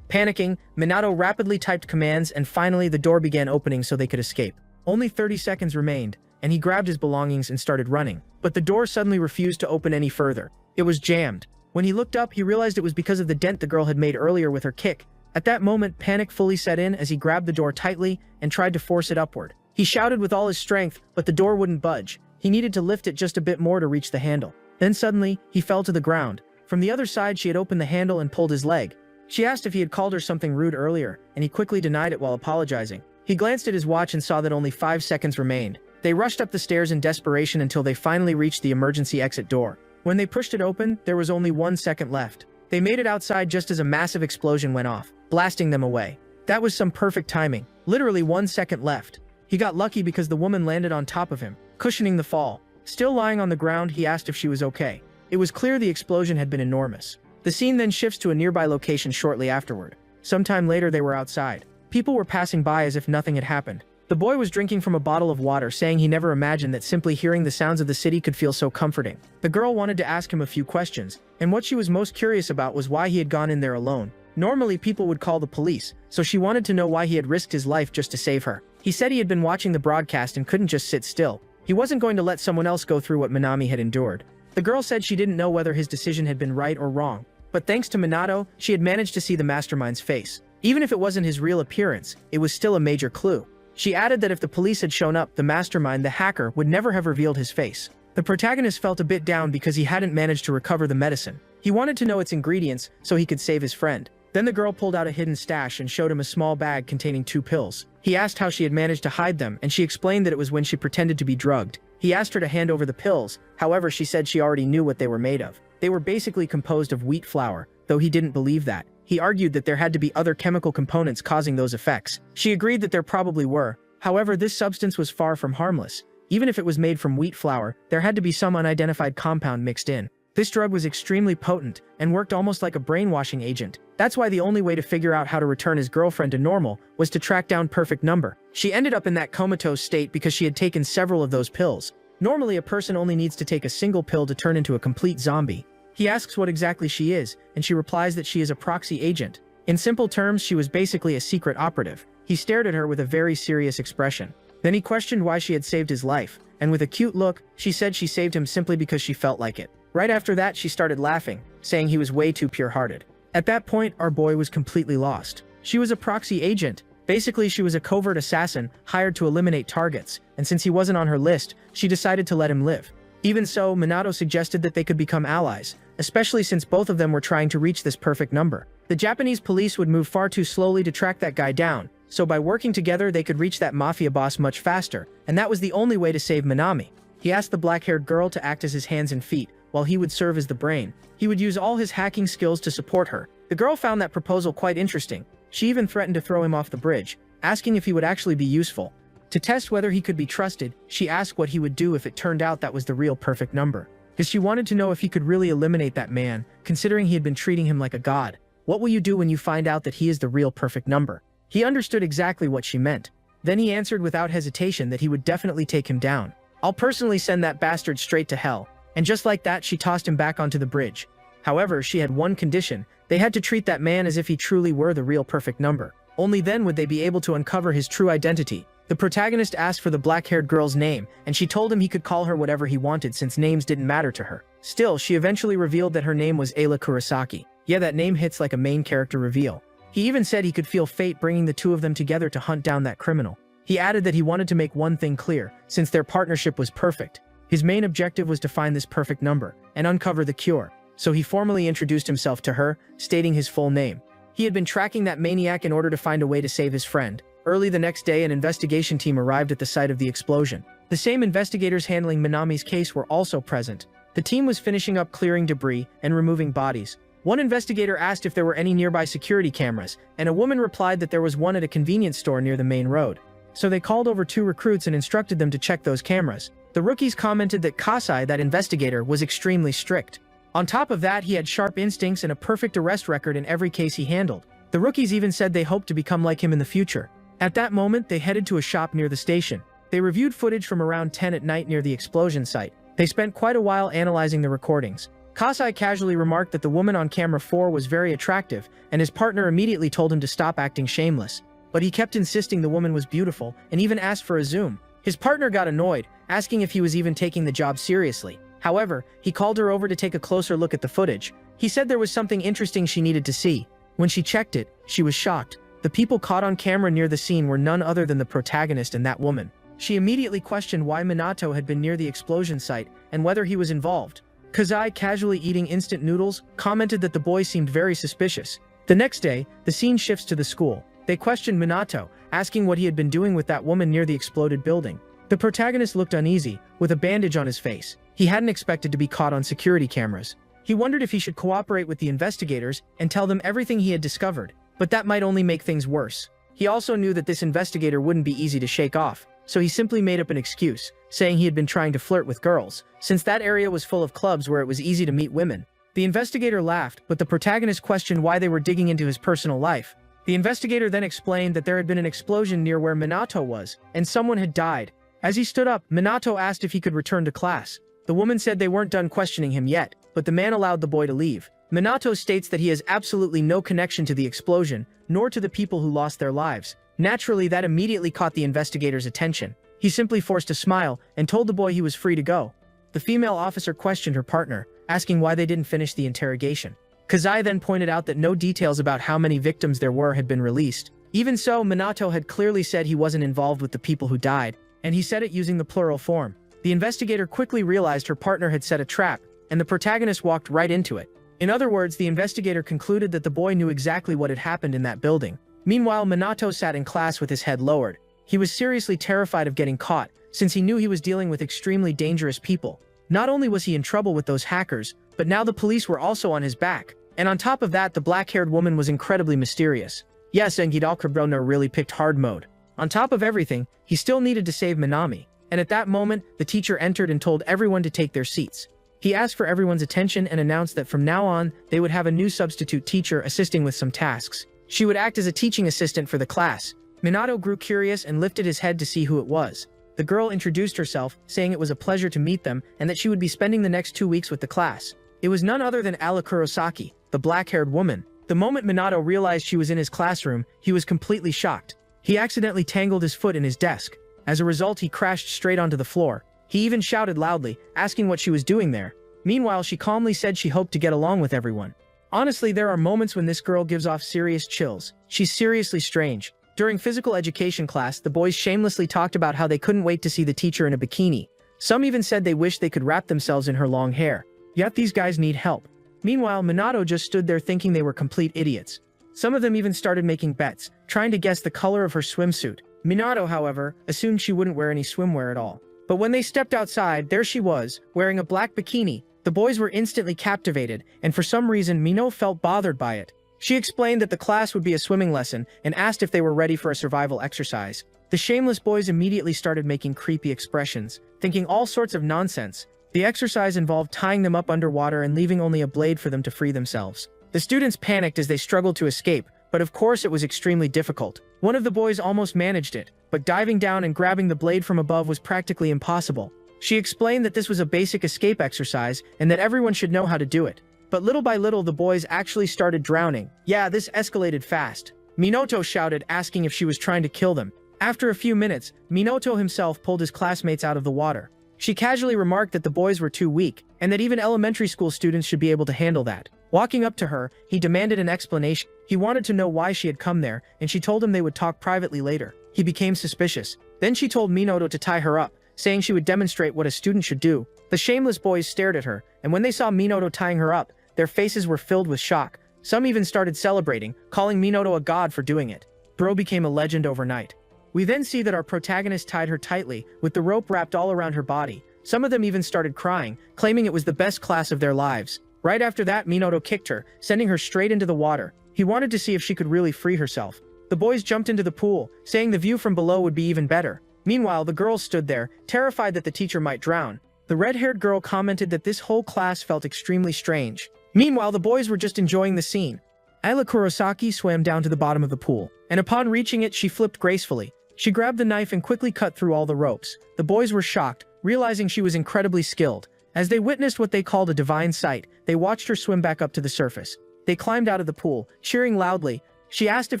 Panicking, Minato rapidly typed commands, and finally the door began opening so they could escape. Only 30 seconds remained, and he grabbed his belongings and started running. But the door suddenly refused to open any further. It was jammed. When he looked up, he realized it was because of the dent the girl had made earlier with her kick. At that moment, panic fully set in as he grabbed the door tightly and tried to force it upward. He shouted with all his strength, but the door wouldn't budge. He needed to lift it just a bit more to reach the handle. Then suddenly, he fell to the ground. From the other side, she had opened the handle and pulled his leg. She asked if he had called her something rude earlier, and he quickly denied it while apologizing. He glanced at his watch and saw that only 5 seconds remained. They rushed up the stairs in desperation until they finally reached the emergency exit door. When they pushed it open, there was only 1 second left. They made it outside just as a massive explosion went off, blasting them away. That was some perfect timing. Literally 1 second left. He got lucky because the woman landed on top of him, cushioning the fall. Still lying on the ground, he asked if she was okay. It was clear the explosion had been enormous. The scene then shifts to a nearby location shortly afterward. Sometime later, they were outside. People were passing by as if nothing had happened. The boy was drinking from a bottle of water, saying he never imagined that simply hearing the sounds of the city could feel so comforting. The girl wanted to ask him a few questions, and what she was most curious about was why he had gone in there alone. Normally, people would call the police, so she wanted to know why he had risked his life just to save her. He said he had been watching the broadcast and couldn't just sit still. He wasn't going to let someone else go through what Minami had endured. The girl said she didn't know whether his decision had been right or wrong, but thanks to Minato, she had managed to see the mastermind's face. Even if it wasn't his real appearance, it was still a major clue. She added that if the police had shown up, the mastermind, the hacker, would never have revealed his face. The protagonist felt a bit down because he hadn't managed to recover the medicine. He wanted to know its ingredients so he could save his friend. Then the girl pulled out a hidden stash and showed him a small bag containing 2 pills. He asked how she had managed to hide them, and she explained that it was when she pretended to be drugged. He asked her to hand over the pills, however she said she already knew what they were made of. They were basically composed of wheat flour, though he didn't believe that. He argued that there had to be other chemical components causing those effects. She agreed that there probably were. However, this substance was far from harmless. Even if it was made from wheat flour, there had to be some unidentified compound mixed in. This drug was extremely potent and worked almost like a brainwashing agent. That's why the only way to figure out how to return his girlfriend to normal was to track down Perfect Number. She ended up in that comatose state because she had taken several of those pills. Normally, a person only needs to take a single pill to turn into a complete zombie. He asks what exactly she is, and she replies that she is a proxy agent. In simple terms, she was basically a secret operative. He stared at her with a very serious expression. Then he questioned why she had saved his life, and with a cute look, she said she saved him simply because she felt like it. Right after that, she started laughing, saying he was way too pure-hearted. At that point, our boy was completely lost. She was a proxy agent. Basically, she was a covert assassin hired to eliminate targets, and since he wasn't on her list, she decided to let him live. Even so, Minato suggested that they could become allies, especially since both of them were trying to reach this perfect number. The Japanese police would move far too slowly to track that guy down, so by working together they could reach that mafia boss much faster, and that was the only way to save Minami. He asked the black-haired girl to act as his hands and feet, while he would serve as the brain. He would use all his hacking skills to support her. The girl found that proposal quite interesting. She even threatened to throw him off the bridge, asking if he would actually be useful. To test whether he could be trusted, she asked what he would do if it turned out that was the real perfect number. Because she wanted to know if he could really eliminate that man, considering he had been treating him like a god. What will you do when you find out that he is the real perfect number? He understood exactly what she meant. Then he answered without hesitation that he would definitely take him down. I'll personally send that bastard straight to hell. And just like that, she tossed him back onto the bridge. However, she had one condition. They had to treat that man as if he truly were the real perfect number. Only then would they be able to uncover his true identity. The protagonist asked for the black-haired girl's name, and she told him he could call her whatever he wanted since names didn't matter to her. Still, she eventually revealed that her name was Ayla Kurosaki. Yeah, that name hits like a main character reveal. He even said he could feel fate bringing the two of them together to hunt down that criminal. He added that he wanted to make one thing clear, since their partnership was perfect. His main objective was to find this perfect number and uncover the cure. So he formally introduced himself to her, stating his full name. He had been tracking that maniac in order to find a way to save his friend. Early the next day, an investigation team arrived at the site of the explosion. The same investigators handling Minami's case were also present. The team was finishing up clearing debris and removing bodies. One investigator asked if there were any nearby security cameras, and a woman replied that there was one at a convenience store near the main road. So they called over 2 recruits and instructed them to check those cameras. The rookies commented that Kasai, that investigator, was extremely strict. On top of that, he had sharp instincts and a perfect arrest record in every case he handled. The rookies even said they hoped to become like him in the future. At that moment, they headed to a shop near the station. They reviewed footage from around 10 at night near the explosion site. They spent quite a while analyzing the recordings. Kasai casually remarked that the woman on camera 4 was very attractive, and his partner immediately told him to stop acting shameless. But he kept insisting the woman was beautiful, and even asked for a zoom. His partner got annoyed, asking if he was even taking the job seriously. However, he called her over to take a closer look at the footage. He said there was something interesting she needed to see. When she checked it, she was shocked. The people caught on camera near the scene were none other than the protagonist and that woman. She immediately questioned why Minato had been near the explosion site and whether he was involved. Kazai, casually eating instant noodles, commented that the boy seemed very suspicious. The next day, the scene shifts to the school. They questioned Minato, asking what he had been doing with that woman near the exploded building. The protagonist looked uneasy, with a bandage on his face. He hadn't expected to be caught on security cameras. He wondered if he should cooperate with the investigators and tell them everything he had discovered, but that might only make things worse. He also knew that this investigator wouldn't be easy to shake off, so he simply made up an excuse, saying he had been trying to flirt with girls, since that area was full of clubs where it was easy to meet women. The investigator laughed, but the protagonist questioned why they were digging into his personal life. The investigator then explained that there had been an explosion near where Minato was, and someone had died. As he stood up, Minato asked if he could return to class. The woman said they weren't done questioning him yet, but the man allowed the boy to leave. Minato states that he has absolutely no connection to the explosion, nor to the people who lost their lives. Naturally, that immediately caught the investigator's attention. He simply forced a smile and told the boy he was free to go. The female officer questioned her partner, asking why they didn't finish the interrogation. Kazai then pointed out that no details about how many victims there were had been released. Even so, Minato had clearly said he wasn't involved with the people who died, and he said it using the plural form. The investigator quickly realized her partner had set a trap, and the protagonist walked right into it. In other words, the investigator concluded that the boy knew exactly what had happened in that building. Meanwhile, Minato sat in class with his head lowered. He was seriously terrified of getting caught, since he knew he was dealing with extremely dangerous people. Not only was he in trouble with those hackers, but now the police were also on his back. And on top of that, the black-haired woman was incredibly mysterious. Yes, Engidalkabrono really picked hard mode. On top of everything, he still needed to save Minami. And at that moment, the teacher entered and told everyone to take their seats. He asked for everyone's attention and announced that from now on, they would have a new substitute teacher assisting with some tasks. She would act as a teaching assistant for the class. Minato grew curious and lifted his head to see who it was. The girl introduced herself, saying it was a pleasure to meet them and that she would be spending the next 2 weeks with the class. It was none other than Ala Kurosaki, the black-haired woman. The moment Minato realized she was in his classroom, he was completely shocked. He accidentally tangled his foot in his desk. As a result, he crashed straight onto the floor. He even shouted loudly, asking what she was doing there. Meanwhile, she calmly said she hoped to get along with everyone. Honestly, there are moments when this girl gives off serious chills. She's seriously strange. During physical education class, the boys shamelessly talked about how they couldn't wait to see the teacher in a bikini. Some even said they wished they could wrap themselves in her long hair. Yet these guys need help. Meanwhile, Minato just stood there thinking they were complete idiots. Some of them even started making bets, trying to guess the color of her swimsuit. Minato, however, assumed she wouldn't wear any swimwear at all. But when they stepped outside, there she was, wearing a black bikini. The boys were instantly captivated, and for some reason, Mino felt bothered by it. She explained that the class would be a swimming lesson and asked if they were ready for a survival exercise. The shameless boys immediately started making creepy expressions, thinking all sorts of nonsense. The exercise involved tying them up underwater and leaving only a blade for them to free themselves. The students panicked as they struggled to escape, but of course it was extremely difficult. One of the boys almost managed it, but diving down and grabbing the blade from above was practically impossible. She explained that this was a basic escape exercise and that everyone should know how to do it. But little by little the boys actually started drowning. Yeah, this escalated fast. Minato shouted, asking if she was trying to kill them. After a few minutes, Minato himself pulled his classmates out of the water. She casually remarked that the boys were too weak, and that even elementary school students should be able to handle that. Walking up to her, he demanded an explanation. He wanted to know why she had come there, and she told him they would talk privately later. He became suspicious. Then she told Minato to tie her up, saying she would demonstrate what a student should do. The shameless boys stared at her, and when they saw Minato tying her up, their faces were filled with shock. Some even started celebrating, calling Minato a god for doing it. Bro became a legend overnight. We then see that our protagonist tied her tightly, with the rope wrapped all around her body. Some of them even started crying, claiming it was the best class of their lives. Right after that, Minato kicked her, sending her straight into the water. He wanted to see if she could really free herself. The boys jumped into the pool, saying the view from below would be even better. Meanwhile, the girls stood there, terrified that the teacher might drown. The red-haired girl commented that this whole class felt extremely strange. Meanwhile, the boys were just enjoying the scene. Ayla Kurosaki swam down to the bottom of the pool, and upon reaching it, she flipped gracefully. She grabbed the knife and quickly cut through all the ropes. The boys were shocked, realizing she was incredibly skilled. As they witnessed what they called a divine sight, they watched her swim back up to the surface. They climbed out of the pool, cheering loudly. She asked if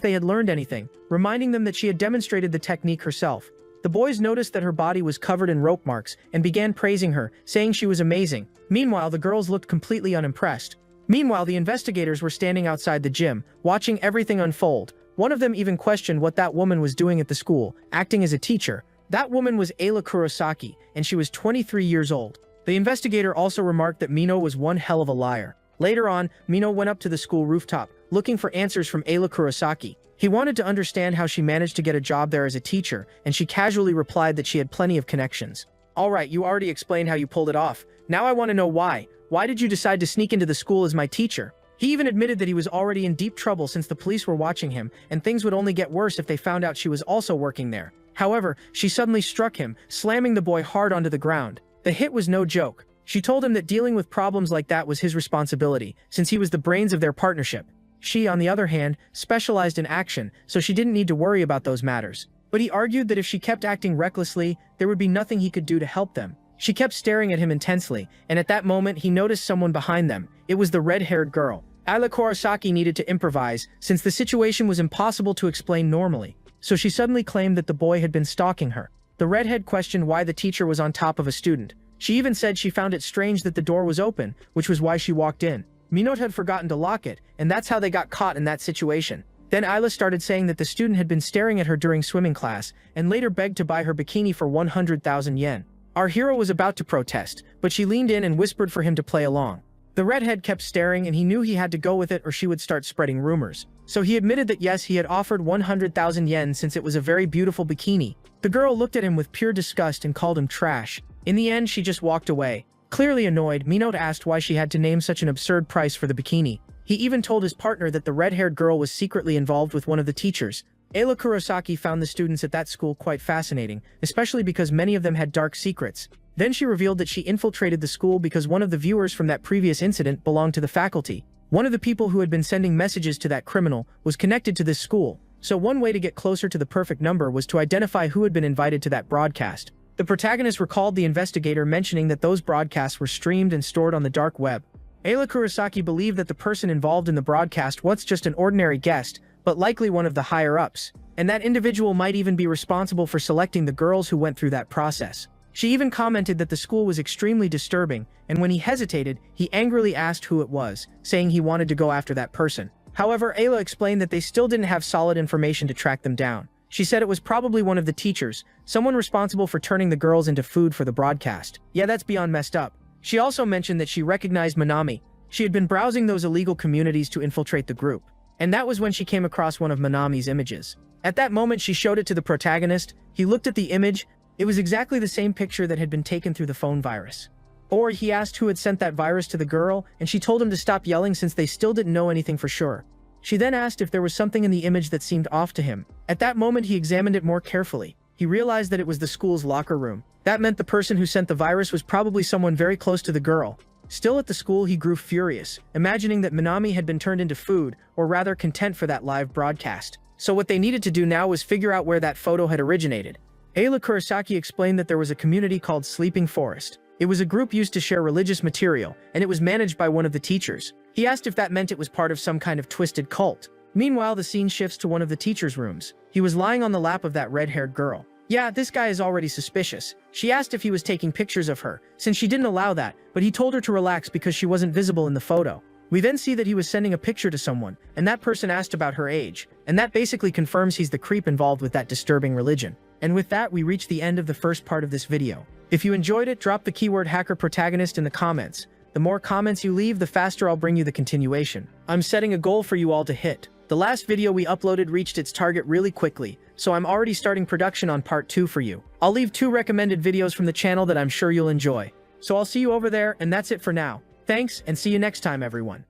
they had learned anything, reminding them that she had demonstrated the technique herself. The boys noticed that her body was covered in rope marks and began praising her, saying she was amazing. Meanwhile, the girls looked completely unimpressed. Meanwhile, the investigators were standing outside the gym, watching everything unfold. One of them even questioned what that woman was doing at the school, acting as a teacher. That woman was Ayla Kurosaki, and she was 23 years old. The investigator also remarked that Mino was one hell of a liar. Later on, Mino went up to the school rooftop, looking for answers from Ayla Kurosaki. He wanted to understand how she managed to get a job there as a teacher, and she casually replied that she had plenty of connections. Alright, you already explained how you pulled it off. Now I want to know why. Why did you decide to sneak into the school as my teacher? He even admitted that he was already in deep trouble since the police were watching him, and things would only get worse if they found out she was also working there. However, she suddenly struck him, slamming the boy hard onto the ground. The hit was no joke. She told him that dealing with problems like that was his responsibility, since he was the brains of their partnership. She, on the other hand, specialized in action, so she didn't need to worry about those matters. But he argued that if she kept acting recklessly, there would be nothing he could do to help them. She kept staring at him intensely, and at that moment he noticed someone behind them. It was the red-haired girl. Ayla Kurosaki needed to improvise, since the situation was impossible to explain normally. So she suddenly claimed that the boy had been stalking her. The redhead questioned why the teacher was on top of a student. She even said she found it strange that the door was open, which was why she walked in. Minot had forgotten to lock it, and that's how they got caught in that situation. Then Ayla started saying that the student had been staring at her during swimming class, and later begged to buy her bikini for 100,000 yen. Our hero was about to protest, but she leaned in and whispered for him to play along. The redhead kept staring, and he knew he had to go with it or she would start spreading rumors. So he admitted that yes, he had offered 100,000 yen since it was a very beautiful bikini. The girl looked at him with pure disgust and called him trash. In the end, she just walked away. Clearly annoyed, Minot asked why she had to name such an absurd price for the bikini. He even told his partner that the red-haired girl was secretly involved with one of the teachers. Ayla Kurosaki found the students at that school quite fascinating, especially because many of them had dark secrets. Then she revealed that she infiltrated the school because one of the viewers from that previous incident belonged to the faculty. One of the people who had been sending messages to that criminal was connected to this school, so one way to get closer to the perfect number was to identify who had been invited to that broadcast. The protagonist recalled the investigator mentioning that those broadcasts were streamed and stored on the dark web. Ayla Kurosaki believed that the person involved in the broadcast was just an ordinary guest, but likely one of the higher-ups, and that individual might even be responsible for selecting the girls who went through that process. She even commented that the school was extremely disturbing, and when he hesitated, he angrily asked who it was, saying he wanted to go after that person. However, Ayla explained that they still didn't have solid information to track them down. She said it was probably one of the teachers, someone responsible for turning the girls into food for the broadcast. Yeah, that's beyond messed up. She also mentioned that she recognized Manami. She had been browsing those illegal communities to infiltrate the group, and that was when she came across one of Manami's images. At that moment, she showed it to the protagonist. He looked at the image. It was exactly the same picture that had been taken through the phone virus. Or he asked who had sent that virus to the girl, and she told him to stop yelling since they still didn't know anything for sure. She then asked if there was something in the image that seemed off to him. At that moment, he examined it more carefully. He realized that it was the school's locker room. That meant the person who sent the virus was probably someone very close to the girl. Still at the school, he grew furious, imagining that Manami had been turned into food, or rather content for that live broadcast. So what they needed to do now was figure out where that photo had originated. Ayla Kurosaki explained that there was a community called Sleeping Forest. It was a group used to share religious material, and it was managed by one of the teachers. He asked if that meant it was part of some kind of twisted cult. Meanwhile, the scene shifts to one of the teacher's rooms. He was lying on the lap of that red-haired girl. Yeah, this guy is already suspicious. She asked if he was taking pictures of her, since she didn't allow that, but he told her to relax because she wasn't visible in the photo. We then see that he was sending a picture to someone, and that person asked about her age, and that basically confirms he's the creep involved with that disturbing religion. And with that, we reach the end of the first part of this video. If you enjoyed it, drop the keyword hacker protagonist in the comments. The more comments you leave, the faster I'll bring you the continuation. I'm setting a goal for you all to hit. The last video we uploaded reached its target really quickly, so I'm already starting production on part 2 for you. I'll leave 2 recommended videos from the channel that I'm sure you'll enjoy. So I'll see you over there, and that's it for now. Thanks, and see you next time, everyone.